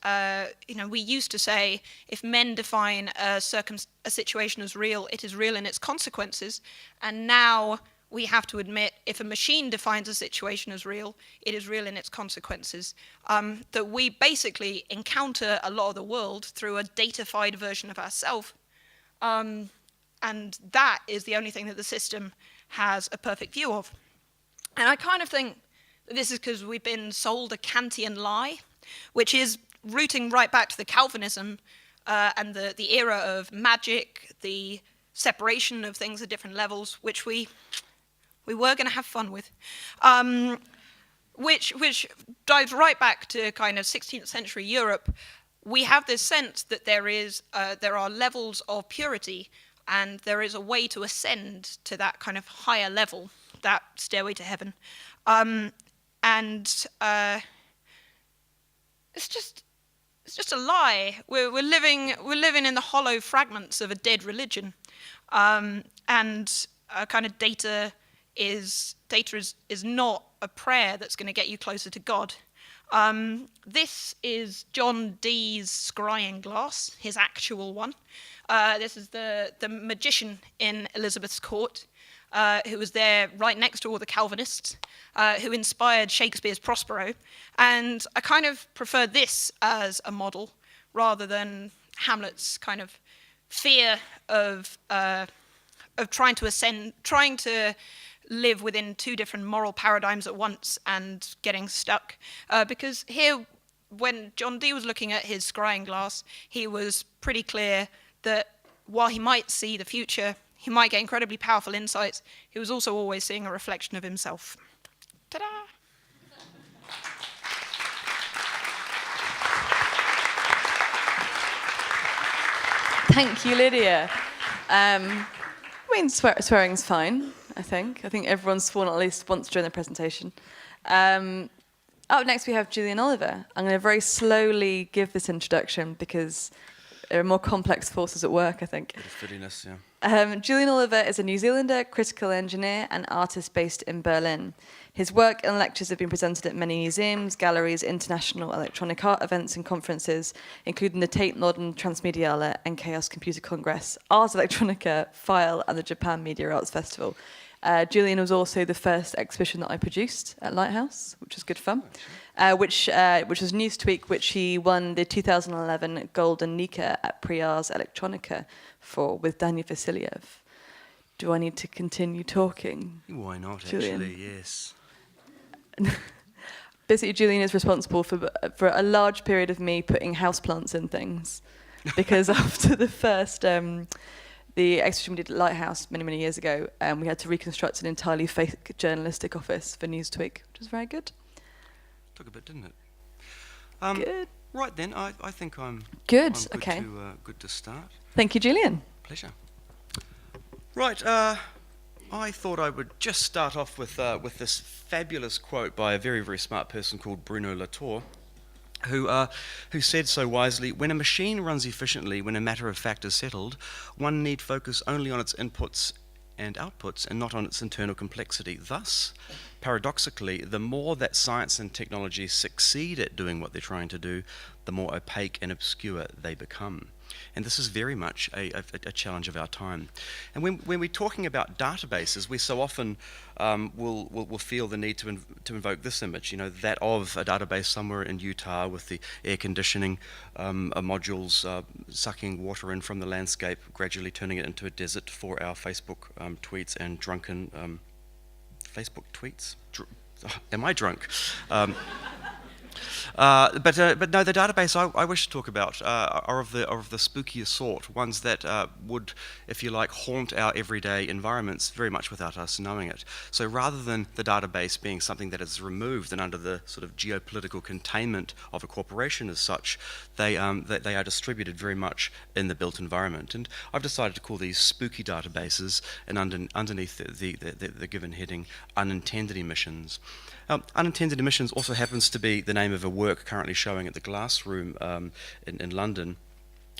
we used to say, if men define a situation as real, it is real in its consequences. And now we have to admit, if a machine defines a situation as real, it is real in its consequences. That we basically encounter a lot of the world through a datafied version of ourselves. And that is the only thing that the system has a perfect view of. And I kind of think that this is because we've been sold a Kantian lie, which is rooting right back to the Calvinism and the era of magic, the separation of things at different levels, which we were going to have fun with, which dives right back to kind of 16th century Europe. We have this sense that there are levels of purity, and there is a way to ascend to that kind of higher level, that stairway to heaven. It's just a lie. We're living in the hollow fragments of a dead religion, and kind of data is not a prayer that's going to get you closer to God. This is John Dee's scrying glass, his actual one. This is the magician in Elizabeth's court, who was there right next to all the Calvinists, who inspired Shakespeare's Prospero. And I kind of prefer this as a model rather than Hamlet's kind of fear of trying to ascend, trying to live within two different moral paradigms at once and getting stuck. Because here, when John Dee was looking at his scrying glass, he was pretty clear that while he might see the future, he might get incredibly powerful insights, he was also always seeing a reflection of himself. Ta-da! Thank you, Lydia. I mean, swearing's fine, I think. I think everyone's sworn at least once during the presentation. Up next, we have Julian Oliver. I'm going to very slowly give this introduction because there are more complex forces at work, I think. Bit of fittiness, yeah. Julian Oliver is a New Zealander, critical engineer, and artist based in Berlin. His work and lectures have been presented at many museums, galleries, international electronic art events and conferences, including the Tate Modern Transmediale and Chaos Computer Congress, Ars Electronica, File, and the Japan Media Arts Festival. Julian was also the first exhibition that I produced at Lighthouse, which was good fun, which was Newsweek, which he won the 2011 Golden Nika at Ars Electronica for with Daniel Vasiliev. Do I need to continue talking? Why not, Julian? actually, yes. Basically, Julian is responsible for a large period of me putting houseplants in things, because after the first the exhibition we did at Lighthouse many years ago, we had to reconstruct an entirely fake journalistic office for Newsweek, which was very good. Took a bit, didn't it? Good. Right then, I think I'm Good. I'm Okay. Good to start. Thank you, Julian. Pleasure. Right, I thought I would just start off with this fabulous quote by a very smart person called Bruno Latour, who said so wisely, "When a machine runs efficiently, when a matter of fact is settled, one need focus only on its inputs and outputs and not on its internal complexity. Thus, paradoxically, the more that science and technology succeed at doing what they're trying to do, the more opaque and obscure they become." And this is very much a challenge of our time. And when we're talking about databases, we so often will feel the need to invoke this image, that of a database somewhere in Utah with the air conditioning modules sucking water in from the landscape, gradually turning it into a desert for our Facebook tweets and drunken Facebook tweets. Am I drunk? But no, the database I wish to talk about are of the spookier sort, ones that would, if you like, haunt our everyday environments very much without us knowing it. So rather than the database being something that is removed and under the sort of geopolitical containment of a corporation as such, they are distributed very much in the built environment. And I've decided to call these spooky databases, and underneath the given heading, unintended emissions. Unintended emissions also happens to be the name of a work currently showing at the Glass Room in London,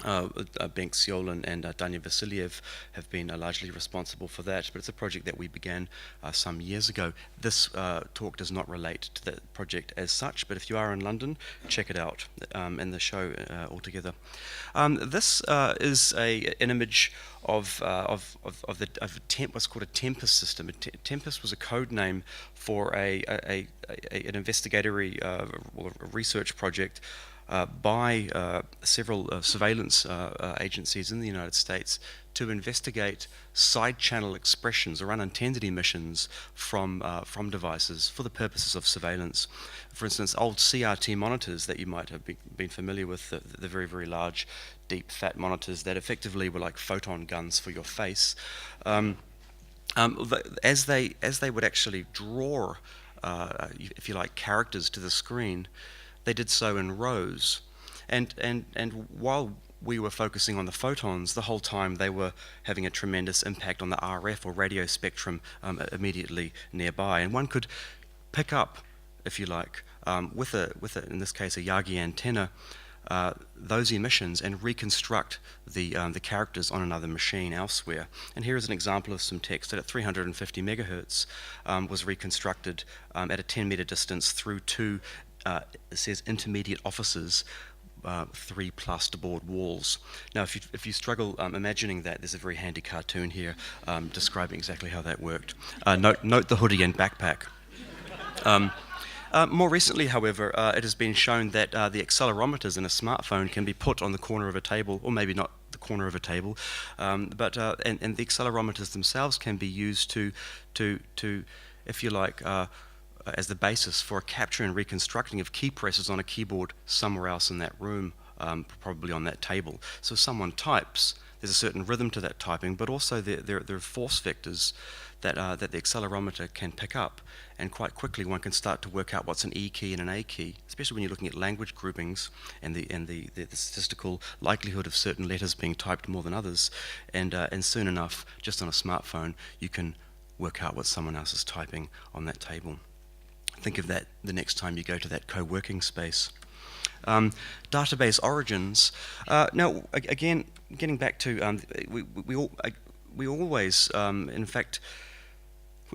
Benk Siolin and Danya Vasiliev have been largely responsible for that, but it's a project that we began some years ago. This talk does not relate to the project as such, but if you are in London, check it out and the show altogether. This is an image of what's called a Tempest system. Tempest was a code name for an investigatory or a research project by several surveillance agencies in the United States to investigate side-channel expressions or unintended emissions from devices for the purposes of surveillance. For instance, old CRT monitors that you might have been familiar with, the very, very large, deep, fat monitors that effectively were like photon guns for your face. As they would actually draw, if you like, characters to the screen, they did so in rows, and while we were focusing on the photons, the whole time they were having a tremendous impact on the RF or radio spectrum immediately nearby. And one could pick up, if you like, with in this case a Yagi antenna, those emissions and reconstruct the characters on another machine elsewhere. And here is an example of some text that at 350 megahertz was reconstructed at a 10-meter distance through two it says intermediate offices, 3 plasterboard walls. Now, if you struggle imagining that, there's a very handy cartoon here describing exactly how that worked. Note the hoodie and backpack. More recently, however, it has been shown that the accelerometers in a smartphone can be put on the corner of a table, or maybe not the corner of a table, but and the accelerometers themselves can be used to if you like, as the basis for a capture and reconstructing of key presses on a keyboard somewhere else in that room, probably on that table. So if someone types, there's a certain rhythm to that typing, but also there are force vectors that the accelerometer can pick up, and quite quickly one can start to work out what's an E key and an A key, especially when you're looking at language groupings and the statistical likelihood of certain letters being typed more than others, and soon enough, just on a smartphone, you can work out what someone else is typing on that table. Think of that the next time you go to that co-working space. Database origins. Now, again, getting back to we always, in fact,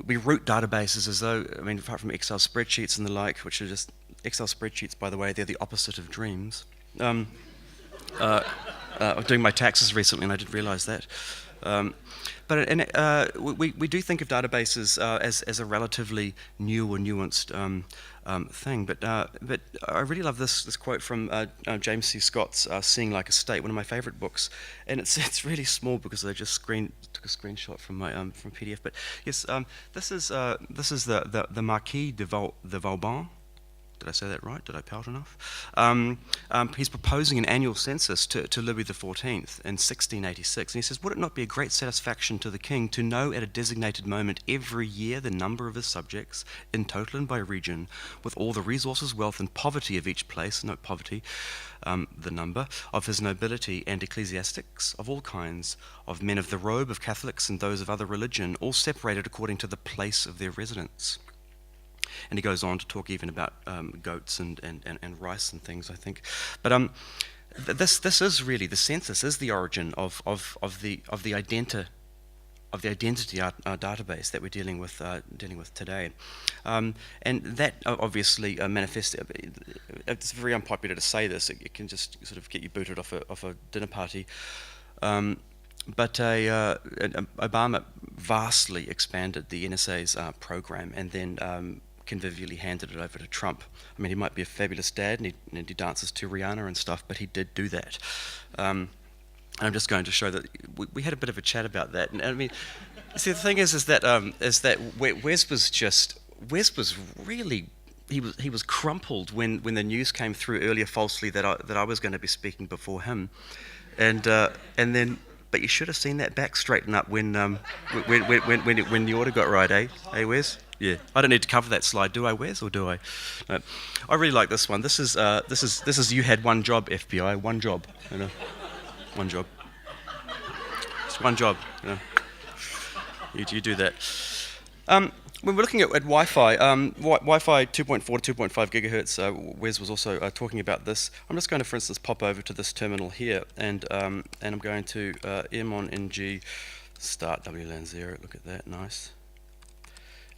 we root databases as though, I mean, apart from Excel spreadsheets and the like, which are just Excel spreadsheets, by the way, they're the opposite of dreams. I'm doing my taxes recently, and I didn't realise that. But we do think of databases as a relatively new or nuanced thing. But I really love this quote from James C. Scott's "Seeing Like a State," one of my favourite books, and it's really small because I just took a screenshot from my from PDF. But yes, this is the Marquis de Vauban. Did I say that right? Did I pout enough? He's proposing an annual census to Louis XIV in 1686. And he says, would it not be a great satisfaction to the king to know at a designated moment every year the number of his subjects, in total and by region, with all the resources, wealth, and poverty of each place, note poverty, the number, of his nobility and ecclesiastics of all kinds, of men of the robe, of Catholics, and those of other religion, all separated according to the place of their residence. And he goes on to talk even about goats and rice and things, I think. But this is really, the census is the origin of the identity database that we're dealing with today, and that obviously manifests. It's very unpopular to say this. It can just sort of get you booted off a dinner party. But Obama vastly expanded the NSA's program, and then convivially handed it over to Trump. I mean, he might be a fabulous dad, and he dances to Rihanna and stuff, but he did do that. And I'm just going to show that we had a bit of a chat about that. And I mean, see, the thing is that Wes was really, he was crumpled when the news came through earlier falsely that I was going to be speaking before him, and then. But you should have seen that back straighten up when the order got right, eh? Hey, Wes? Yeah. I don't need to cover that slide, do I, Wes, or do I? No. I really like this one. This is you had one job, FBI, one job, you know, one job. It's one job, you know. You do that. when we're looking at Wi-Fi, Wi-Fi 2.4 to 2.5 gigahertz, Wes was also talking about this. I'm just going to, for instance, pop over to this terminal here, and I'm going to M-on-NG start WLAN 0. Look at that, nice.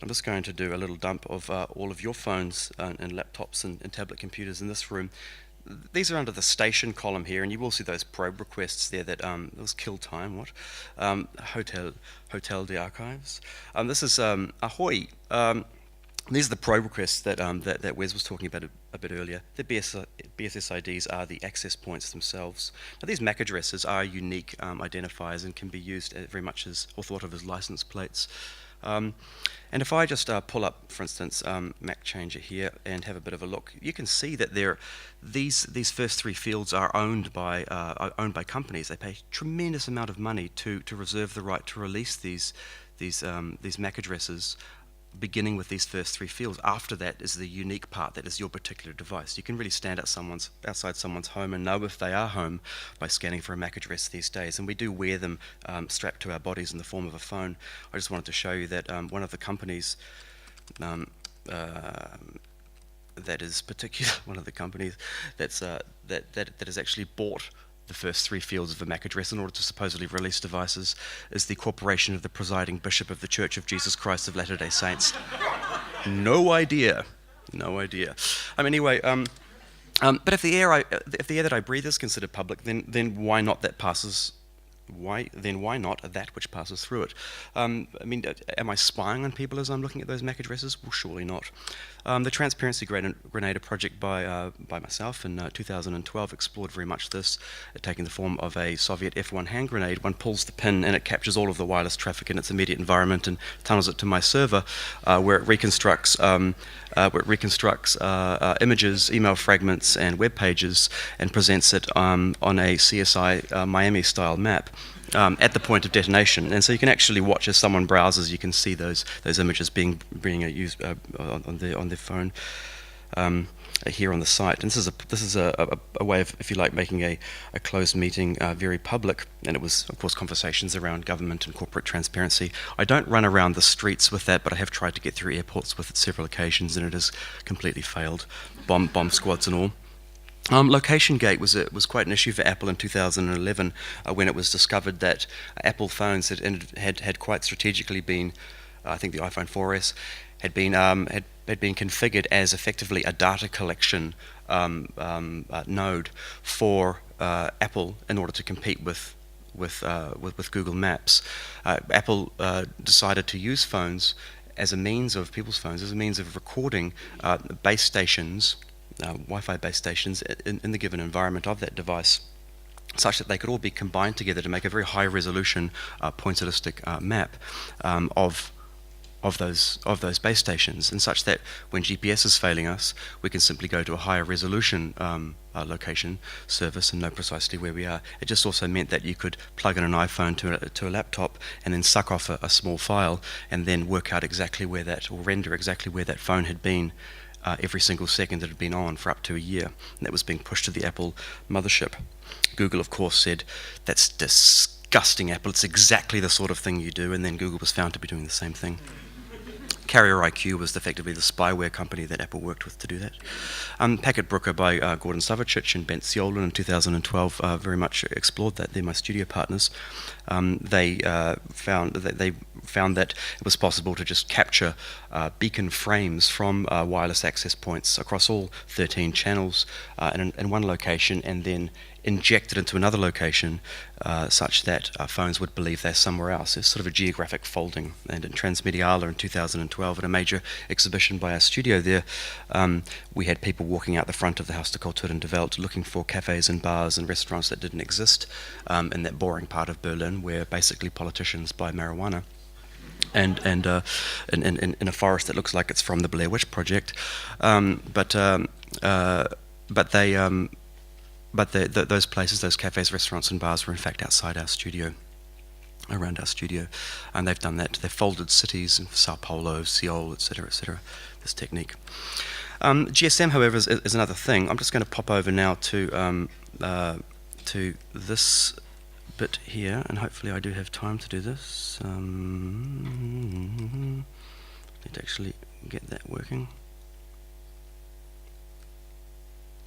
I'm just going to do a little dump of all of your phones and laptops and tablet computers in this room. These are under the station column here, and you will see those probe requests there that was kill time. What? Hotel de Archives. This is Ahoy. These are the probe requests that Wes was talking about a bit earlier. The BSSIDs are the access points themselves. Now, these MAC addresses are unique identifiers and can be used very much as, or thought of as, license plates. And if I just pull up, for instance, Mac Changer here and have a bit of a look, you can see that these first three fields are owned by companies. They pay a tremendous amount of money to reserve the right to release these MAC addresses, beginning with these first three fields. After that is the unique part, that is your particular device. You can really stand outside someone's home and know if they are home by scanning for a MAC address these days, and we do wear them strapped to our bodies in the form of a phone. I just wanted to show you that one of the companies that is particular, one of the companies that has actually bought the first three fields of a MAC address in order to supposedly release devices is the Corporation of the Presiding Bishop of the Church of Jesus Christ of Latter-day Saints. No idea. Anyway, but if the air that I breathe is considered public, then why not that passes? Why not that which passes through it? Am I spying on people as I'm looking at those MAC addresses? Well, surely not. The Transparency Grenada project by myself in 2012 explored very much this, taking the form of a Soviet F1 hand grenade. One pulls the pin and it captures all of the wireless traffic in its immediate environment and tunnels it to my server, where it reconstructs images, email fragments, and web pages, and presents it on a CSI Miami-style map. At the point of detonation, and so you can actually watch as someone browses. You can see those images being used on their phone here on the site. And this is a way of, if you like, making a closed meeting very public. And it was, of course, conversations around government and corporate transparency. I don't run around the streets with that, but I have tried to get through airports with it several occasions, and it has completely failed. Bomb squads and all. Location gate was quite an issue for Apple in 2011 when it was discovered that Apple phones had quite strategically been, I think the iPhone 4S had been configured as effectively a data collection node for Apple in order to compete with Google Maps. Apple decided to use phones as a means of recording base stations. Wi-Fi base stations in the given environment of that device, such that they could all be combined together to make a very high resolution pointillistic map of those base stations, and such that when GPS is failing us, we can simply go to a higher resolution location service and know precisely where we are. It just also meant that you could plug in an iPhone to a laptop and then suck off a small file and then work out exactly where that, or render exactly where that phone had been every single second that had been on for up to a year. And that was being pushed to the Apple mothership. Google, of course, said, "That's disgusting, Apple. It's exactly the sort of thing you do." And then Google was found to be doing the same thing. Carrier IQ was effectively the spyware company that Apple worked with to do that. Packet Brooker by Gordon Savicic and Bent Siolan in 2012 very much explored that. They're my studio partners. They found that it was possible to just capture beacon frames from wireless access points across all 13 channels in one location, and then inject it into another location such that phones would believe they're somewhere else. It's sort of a geographic folding. And in Transmediala in 2012, at a major exhibition by our studio there, we had people walking out the front of the Haus der Kultur in De Welt looking for cafes and bars and restaurants that didn't exist in that boring part of Berlin where basically politicians buy marijuana. And in a forest that looks like it's from the Blair Witch Project, but those places, those cafes, restaurants, and bars were in fact outside our studio, around our studio, and they've done that. They've folded cities in Sao Paulo, Seoul, etc., etc. This technique. GSM, however, is another thing. I'm just going to pop over now to this bit here, and hopefully I do have time to do this. Need to actually get that working.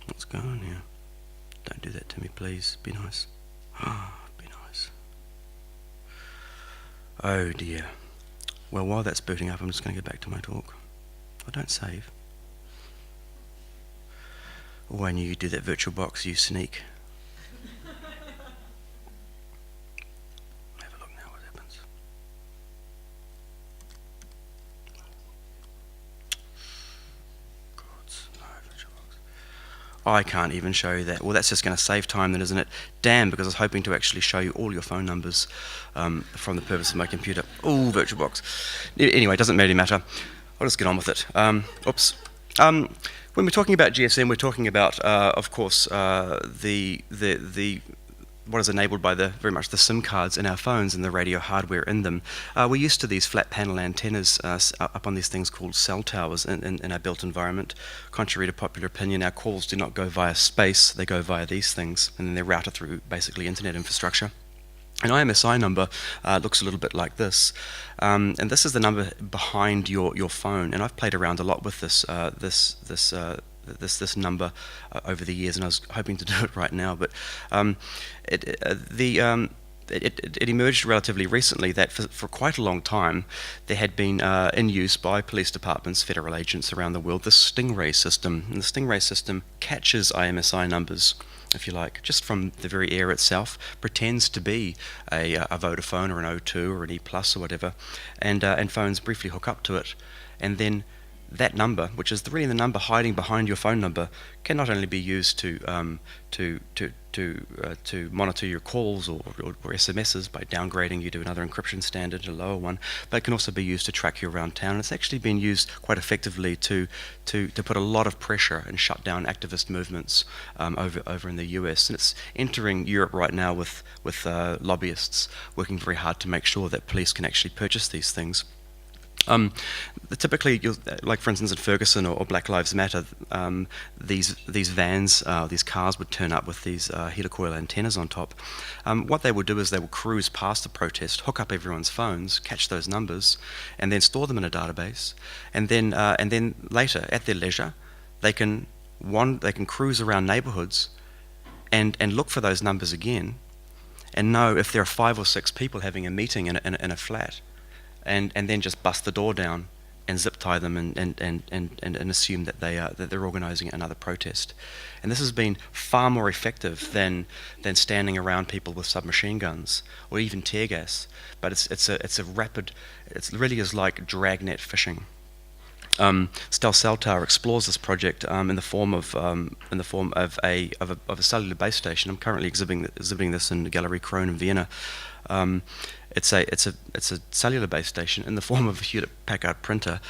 What's going on here? Don't do that to me, please. Be nice. Be nice. Oh dear. Well, while that's booting up, I'm just going to go back to my talk. I don't save. Oh, I knew you'd do that, VirtualBox, you sneak. Have a look now what happens. Gods, no, VirtualBox. I can't even show you that. Well, that's just going to save time then, isn't it? Damn, because I was hoping to actually show you all your phone numbers from the purpose of my computer. Oh, VirtualBox. Anyway, it doesn't really matter. I'll just get on with it. Oops. When we're talking about GSM, we're talking about, of course, the what is enabled by very much the SIM cards in our phones and the radio hardware in them. We're used to these flat panel antennas up on these things called cell towers in our built environment. Contrary to popular opinion, our calls do not go via space; they go via these things, and then they're routed through basically internet infrastructure. An IMSI number looks a little bit like this, and this is the number behind your phone. And I've played around a lot with this number over the years, and I was hoping to do it right now, but it emerged relatively recently that for quite a long time there had been in use by police departments, federal agents around the world, the Stingray system. And the Stingray system catches IMSI numbers, if you like, just from the very air itself, pretends to be a Vodafone or an O2 or an E Plus or whatever, and phones briefly hook up to it, and then that number, which is really the number hiding behind your phone number, can not only be used to monitor your calls or SMSs by downgrading you to another encryption standard, a lower one, but it can also be used to track you around town. And it's actually been used quite effectively to put a lot of pressure and shut down activist movements over in the US. And it's entering Europe right now with lobbyists working very hard to make sure that police can actually purchase these things. Typically, like for instance in Ferguson or Black Lives Matter, these vans, these cars would turn up with these helicoil antennas on top. What they would do is they would cruise past the protest, hook up everyone's phones, catch those numbers, and then store them in a database. And then later, at their leisure, they can cruise around neighbourhoods and look for those numbers again, and know if there are 5 or 6 people having a meeting in a flat. And then just bust the door down and zip tie them and assume that they're organising another protest. And this has been far more effective than standing around people with submachine guns or even tear gas. But it's a rapid. It really is like dragnet fishing. Stealth Cell Tower explores this project in the form of a cellular base station. I'm currently exhibiting this in the Gallery Krone in Vienna. It's a cellular base station in the form of a Hewlett-Packard printer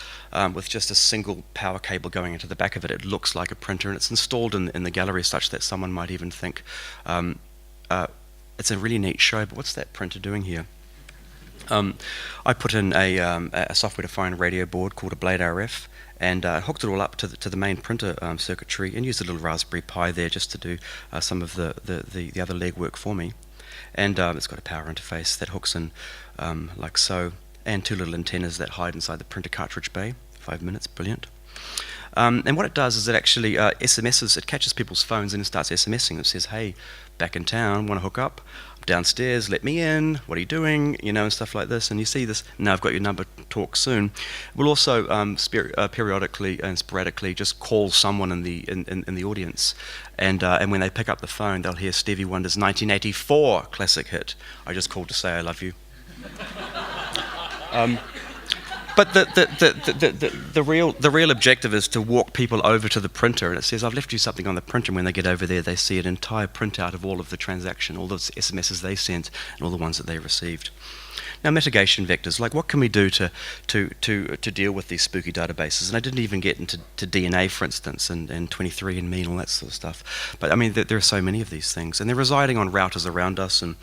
with just a single power cable going into the back of it. It looks like a printer, and it's installed in the gallery such that someone might even think it's a really neat show. But what's that printer doing here? I put in a software-defined radio board called a Blade RF, and hooked it all up to the main printer circuitry, and used a little Raspberry Pi there just to do some of the other legwork for me. And it's got a power interface that hooks in like so, and 2 little antennas that hide inside the printer cartridge bay. 5 minutes, brilliant. And what it does is it actually SMSs, it catches people's phones and it starts SMSing. It says, hey, back in town, want to hook up? I'm downstairs, let me in, what are you doing? And stuff like this. And you see this, now I've got your number, talk soon. We'll also periodically and sporadically just call someone in the audience. And when they pick up the phone, they'll hear Stevie Wonder's 1984 classic hit, I Just Called to Say I Love You. But the real objective is to walk people over to the printer, and it says, I've left you something on the printer, and when they get over there, they see an entire printout of all of the transaction, all those SMSs they sent, and all the ones that they received. Now, mitigation vectors, like what can we do to deal with these spooky databases? And I didn't even get into DNA, for instance, and 23andMe and all that sort of stuff. But I mean, there are so many of these things, and they're residing on routers around us, and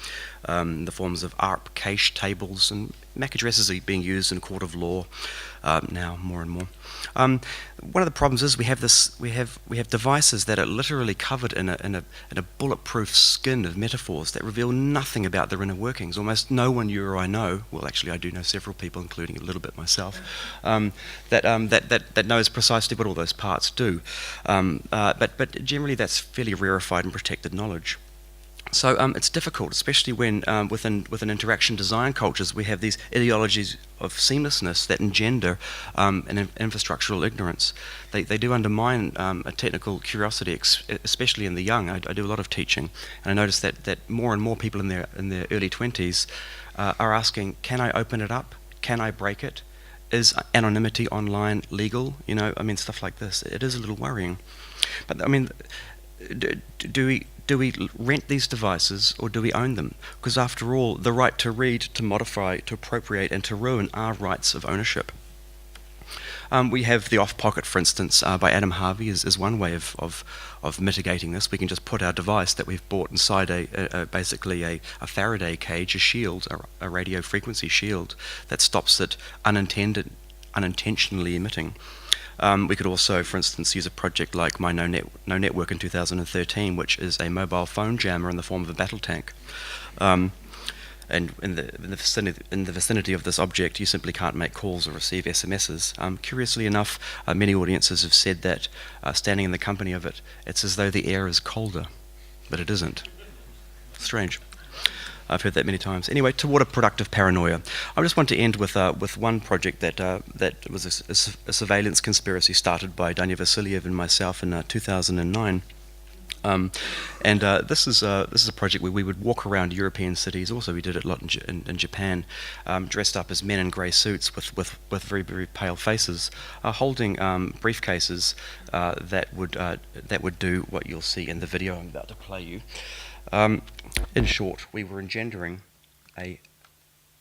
the forms of ARP cache tables, and MAC addresses are being used in court of law now more and more. One of the problems is we have devices that are literally covered in a bulletproof skin of metaphors that reveal nothing about their inner workings. Almost no one I know, well, actually, I do know several people, including a little bit myself, that knows precisely what all those parts do. But generally, that's fairly rarefied and protected knowledge. So it's difficult, especially when within interaction design cultures we have these ideologies of seamlessness that engender an infrastructural ignorance. They do undermine a technical curiosity, especially in the young. I do a lot of teaching, and I notice that more and more people in their early 20s are asking, can I open it up? Can I break it? Is anonymity online legal? You know, I mean, stuff like this. It is a little worrying. But I mean, do we rent these devices or do we own them? Because after all, the right to read, to modify, to appropriate and to ruin are rights of ownership. We have the off-pocket, for instance, by Adam Harvey is one way of mitigating this. We can just put our device that we've bought inside basically a Faraday cage, a shield, a radio frequency shield that stops it unintentionally emitting. We could also, for instance, use a project like My No Network in 2013, which is a mobile phone jammer in the form of a battle tank. And in the vicinity of this object, you simply can't make calls or receive SMSs. Curiously enough, many audiences have said that standing in the company of it, it's as though the air is colder, but it isn't. Strange. I've heard that many times. Anyway, toward a productive paranoia. I just want to end with one project that was a surveillance conspiracy started by Danya Vasiliev and myself in 2009. This is a project where we would walk around European cities. Also, we did it a lot in Japan, dressed up as men in grey suits with very, very pale faces, holding briefcases that would do what you'll see in the video I'm about to play you. In short, we were engendering a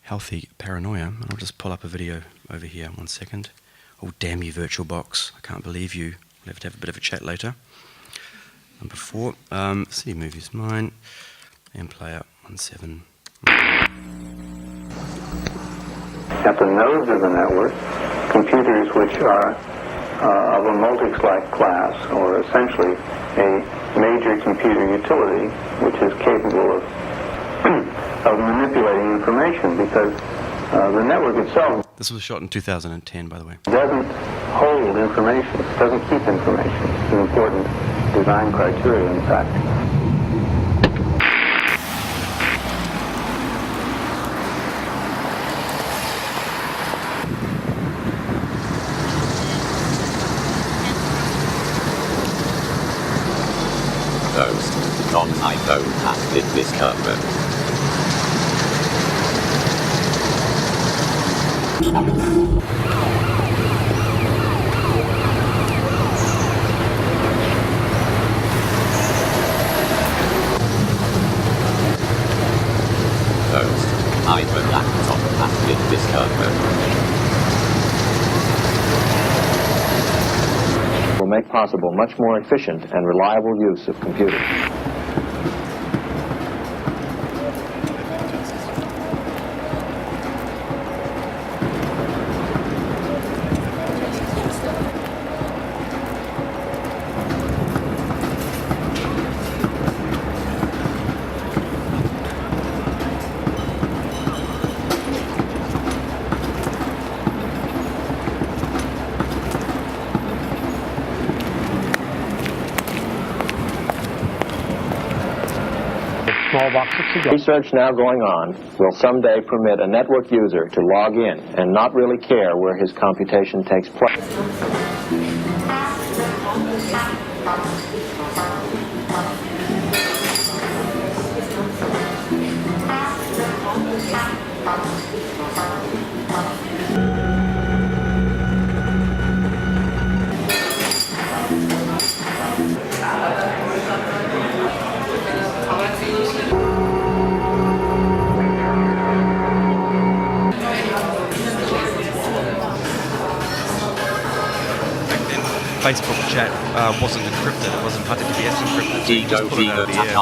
healthy paranoia. And I'll just pull up a video over here. 1 second. Oh, damn you, VirtualBox. I can't believe you. We'll have to have a bit of a chat later. Number 4. City Movies Mine. And player 17. At the nodes of the network, computers which are of a multi-select class, or essentially a major computer utility, which is capable of manipulating information, because the network itself... This was shot in 2010, by the way. ...doesn't hold information, doesn't keep information. It's an important design criteria, in fact. On iPhone has been discovered. First, iPhone laptop has been discovered. Will make possible much more efficient and reliable use of computers. Research now going on will someday permit a network user to log in and not really care where his computation takes place. Facebook chat wasn't encrypted. It wasn't HTTPS encrypted. So you just put it over the air.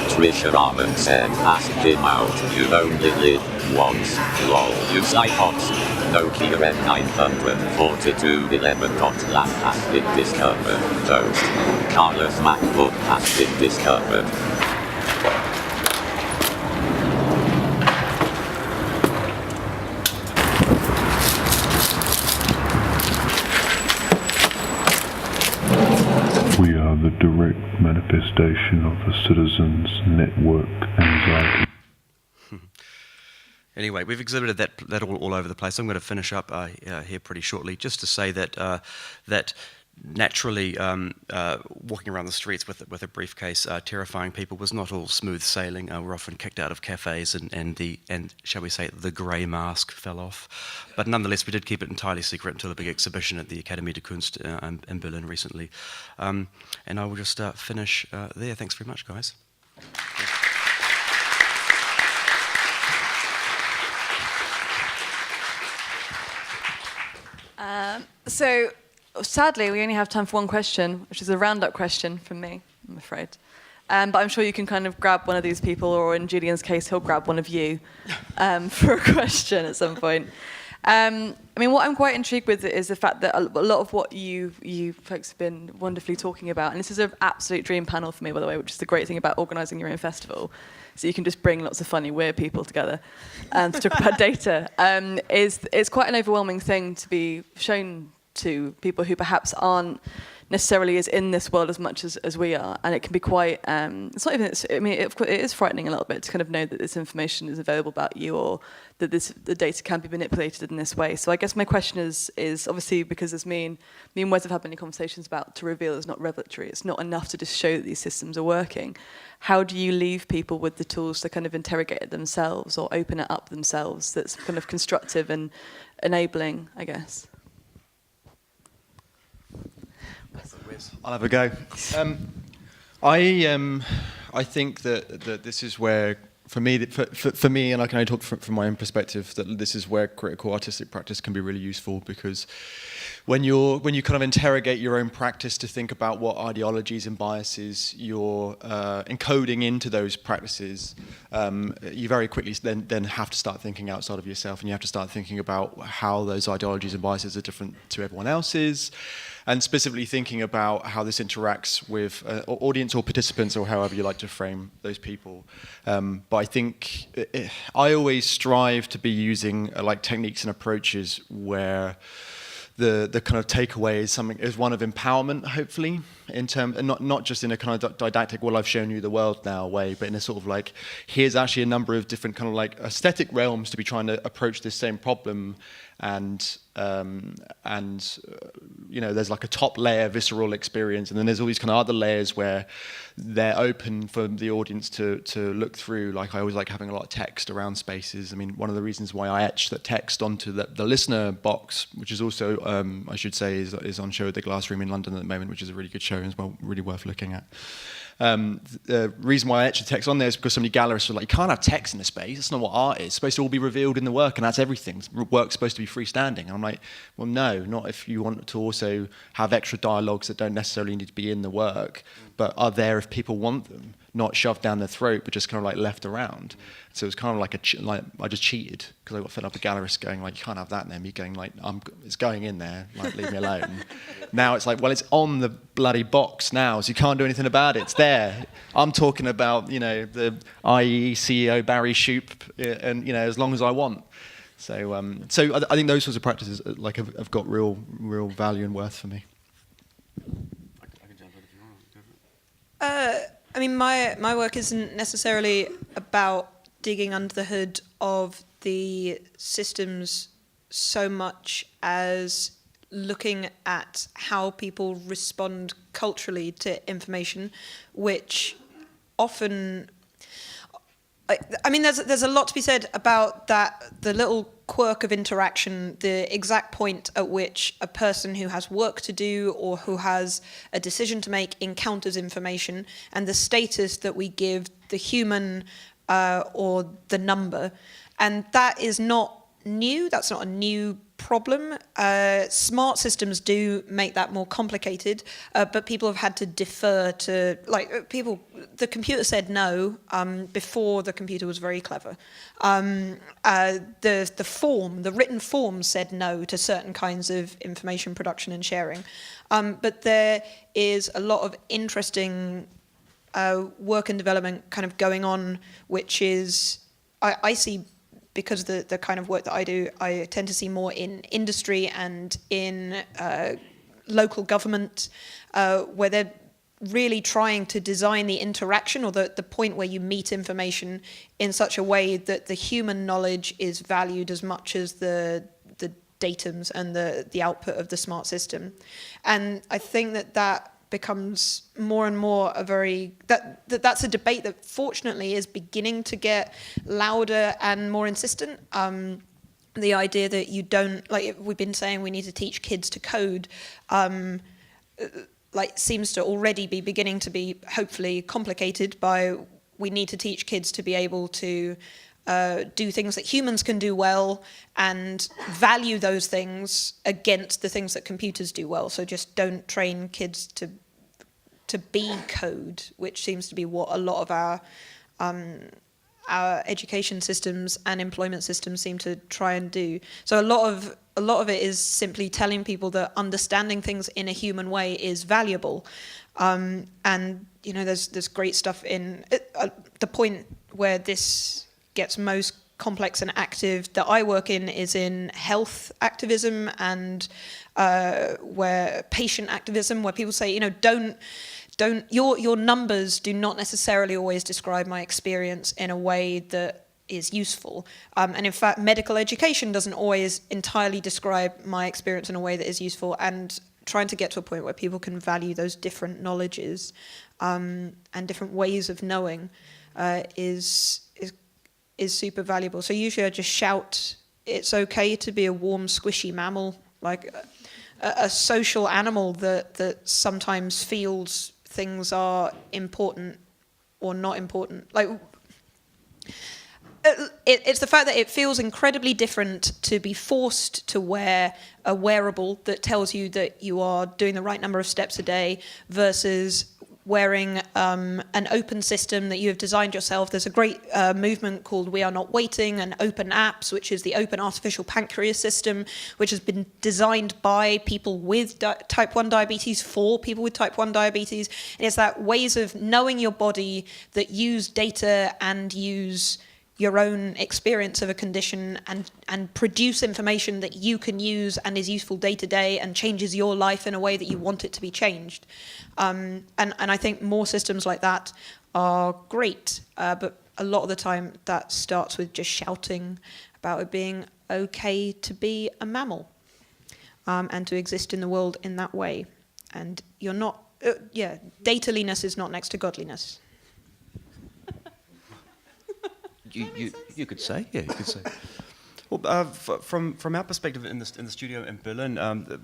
Trisha Raman said, ask him out. You've only lived once. Lol. Use iPods. Nokia N94211.lat has been discovered. Toast. Carlos MacBook has been discovered. the direct manifestation of a citizen's network anxiety. Anyway, we've exhibited that all over the place. I'm going to finish up here pretty shortly, just to say that that naturally walking around the streets with a briefcase, terrifying people was not all smooth sailing. We're often kicked out of cafes, and shall we say the grey mask fell off. But nonetheless, we did keep it entirely secret until a big exhibition at the Akademie der Kunst in Berlin recently. And I will just finish there. Thanks very much, guys. So, sadly, we only have time for one question, which is a round-up question from me, I'm afraid. But I'm sure you can kind of grab one of these people, or in Julian's case, he'll grab one of you for a question at some point. I mean, what I'm quite intrigued with is the fact that a lot of what you folks have been wonderfully talking about, and this is an absolute dream panel for me, by the way, which is the great thing about organising your own festival, so you can just bring lots of funny, weird people together to talk about data, it's quite an overwhelming thing to be shown to people who perhaps aren't necessarily as in this world as much as we are, and it can be quite, it's not even, I mean, it is frightening a little bit to kind of know that this information is available about you, or that the data can be manipulated in this way. So I guess my question is obviously, because as me and Wes have had many conversations about, to reveal is not revelatory, it's not enough to just show that these systems are working. How do you leave people with the tools to kind of interrogate it themselves, or open it up themselves, that's kind of constructive and enabling, I guess? I'll have a go. I think that this is where, for me, and I can only talk from my own perspective, that this is where critical artistic practice can be really useful, because when you kind of interrogate your own practice to think about what ideologies and biases you're encoding into those practices, you very quickly then have to start thinking outside of yourself, and you have to start thinking about how those ideologies and biases are different to everyone else's, and specifically thinking about how this interacts with audience or participants, or however you like to frame those people. But I think I always strive to be using like techniques and approaches where the kind of takeaway is one of empowerment, hopefully, and not just in a kind of didactic, well, I've shown you the world now way, but in a sort of like, here's actually a number of different kind of like aesthetic realms to be trying to approach this same problem, and you know, there's like a top layer visceral experience, and then there's all these kind of other layers where they're open for the audience to look through. Like, I always like having a lot of text around spaces. I mean, one of the reasons why I etch that text onto the listener box, which is also, I should say, is on show at the Glass Room in London at the moment, which is a really good show as well, really worth looking at. The reason why I etch the text on there is because so many gallerists are like, you can't have text in a space, that's not what art is. It's supposed to all be revealed in the work, and that's everything. Work's supposed to be freestanding. And I'm like, well, no, not if you want to also have extra dialogues that don't necessarily need to be in the work, but are there if people want them, not shoved down their throat, but just kind of like left around. So it's kind of like I just cheated, because I got fed up with gallerists going like, you can't have that, and then me going like, it's going in there, like, leave me alone. Now it's like, well, it's on the bloody box now, so you can't do anything about it. It's there. I'm talking about, you know, the IE CEO Barry Shoup, and you know, as long as I want. So I think those sorts of practices like have got real value and worth for me. I mean, my work isn't necessarily about digging under the hood of the systems so much as looking at how people respond culturally to information, which often, I mean, there's a lot to be said about that, the little quirk of interaction, the exact point at which a person who has work to do or who has a decision to make encounters information, and the status that we give the human or the number. And that is not new, that's not a new problem. Smart systems do make that more complicated, but people have had to defer to, like, the computer said no before the computer was very clever. The written form said no to certain kinds of information production and sharing. But there is a lot of interesting work and development kind of going on, which is, I see, because the kind of work that I do, I tend to see more in industry and in local government, where really trying to design the interaction or the point where you meet information in such a way that the human knowledge is valued as much as the datums and the output of the smart system. And I think that becomes more and more that's a debate that fortunately is beginning to get louder and more insistent. The idea that you don't, like we've been saying, we need to teach kids to code, like seems to already be beginning to be hopefully complicated by we need to teach kids to be able to do things that humans can do well and value those things against the things that computers do well. So just don't train kids to be code, which seems to be what a lot of our education systems and employment systems seem to try and do. So a lot of it is simply telling people that understanding things in a human way is valuable. And you know, there's great stuff in the point where this gets most complex and active that I work in is in health activism and where patient activism, where people say, you know, don't your numbers do not necessarily always describe my experience in a way that is useful. And in fact, medical education doesn't always entirely describe my experience in a way that is useful. And trying to get to a point where people can value those different knowledges and different ways of knowing is super valuable. So usually I just shout, it's okay to be a warm, squishy mammal, like a social animal that sometimes feels things are important or not important. Like it's the fact that it feels incredibly different to be forced to wear a wearable that tells you that you are doing the right number of steps a day versus wearing an open system that you have designed yourself. There's a great movement called We Are Not Waiting and Open Apps, which is the open artificial pancreas system, which has been designed by people with type 1 diabetes for people with type 1 diabetes. And it's that ways of knowing your body that use data and use your own experience of a condition and produce information that you can use and is useful day to day and changes your life in a way that you want it to be changed. And I think more systems like that are great, but a lot of the time that starts with just shouting about it being okay to be a mammal and to exist in the world in that way. And you're not, dataliness is not next to godliness. You could say, yeah, you could say. Well, from our perspective in the studio in Berlin,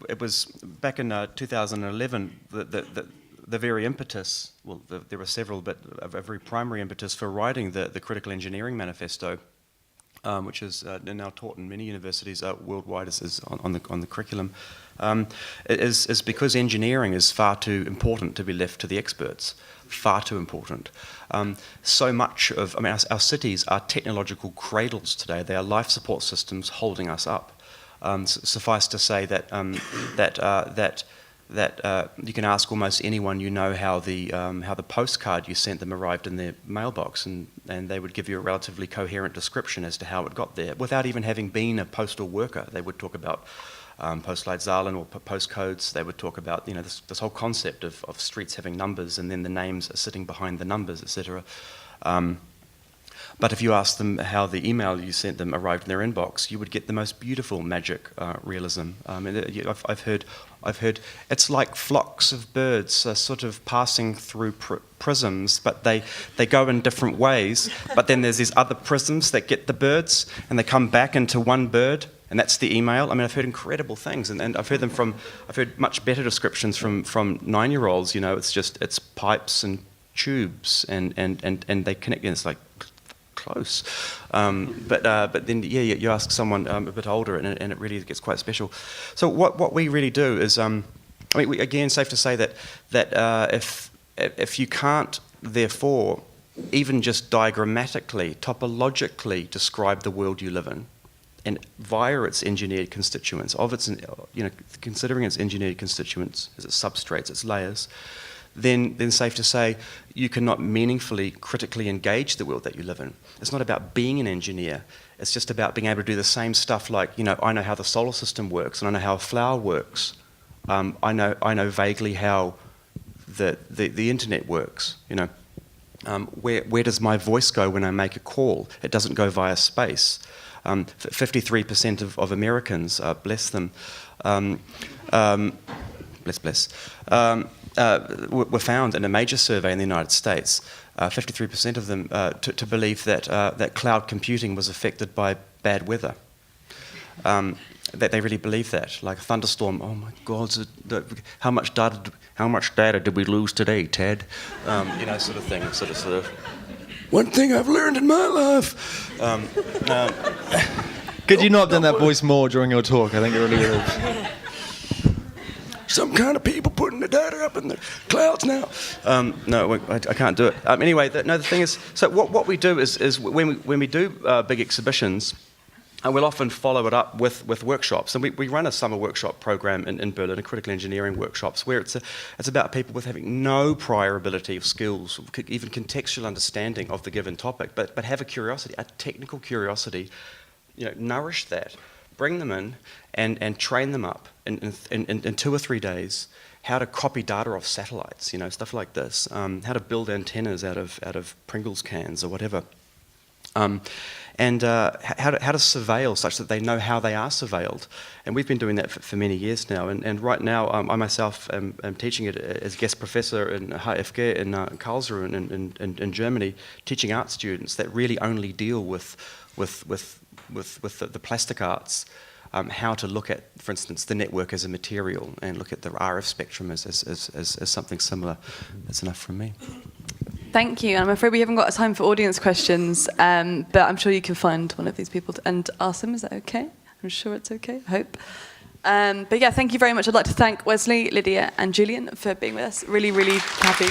it was back in 2011 the very impetus. Well, there were several, but a very primary impetus for writing the Critical Engineering Manifesto, which is now taught in many universities worldwide, is on the curriculum. Is because engineering is far too important to be left to the experts. Far too important. So much of, our cities are technological cradles today. They are life support systems holding us up. Suffice to say that you can ask almost anyone you know how the postcard you sent them arrived in their mailbox, and they would give you a relatively coherent description as to how it got there, without even having been a postal worker. They would talk about Postleitzahlen or postcodes. They would talk about this whole concept of streets having numbers and then the names are sitting behind the numbers, etc. But if you asked them how the email you sent them arrived in their inbox, you would get the most beautiful magic realism. I've heard it's like flocks of birds sort of passing through prisms, but they go in different ways. But then there's these other prisms that get the birds, and they come back into one bird. And that's the email. I've heard incredible things, and I've heard much better descriptions from 9-year-olds. It's pipes and tubes, and they connect, and it's like close. But then you ask someone a bit older, and it really gets quite special. So what we really do is, again, safe to say that if you can't, therefore, even just diagrammatically, topologically describe the world you live in, and via its engineered constituents, considering its engineered constituents as its substrates, its layers, then safe to say you cannot meaningfully, critically engage the world that you live in. It's not about being an engineer. It's just about being able to do the same stuff like, I know how the solar system works, and I know how a flower works. I know vaguely how the internet works. Where does my voice go when I make a call? It doesn't go via space. 53% of Americans, bless them, bless, were found in a major survey in the United States. 53% of them to believe that cloud computing was affected by bad weather. That they really believe that, like a thunderstorm. Oh my God! How much data did we lose today, Ted? Sort of thing. Sort of. One thing I've learned in my life. Could you not have done that voice more during your talk? I think it really would have. Some kind of people putting the data up in the clouds now. No, I can't do it. Anyway, the thing is, so what we do is when we do big exhibitions, we'll often follow it up with workshops. And we run a summer workshop program in Berlin, a critical engineering workshops, where it's about people with having no prior ability of skills, even contextual understanding of the given topic, but have a curiosity, a technical curiosity, nourish that, bring them in and train them up in 2 or 3 days how to copy data off satellites, stuff like this, how to build antennas out of Pringles cans or whatever. And how to surveil such that they know how they are surveilled. And we've been doing that for many years now. And right now, I myself am teaching it as guest professor in HFG in Karlsruhe in Germany, teaching art students that really only deal with the plastic arts, how to look at, for instance, the network as a material and look at the RF spectrum as something similar. That's enough from me. Thank you. I'm afraid we haven't got time for audience questions, but I'm sure you can find one of these people and ask them. Is that okay? I'm sure it's okay. I hope. But yeah, thank you very much. I'd like to thank Wesley, Lydia, and Julian for being with us. Really, really happy.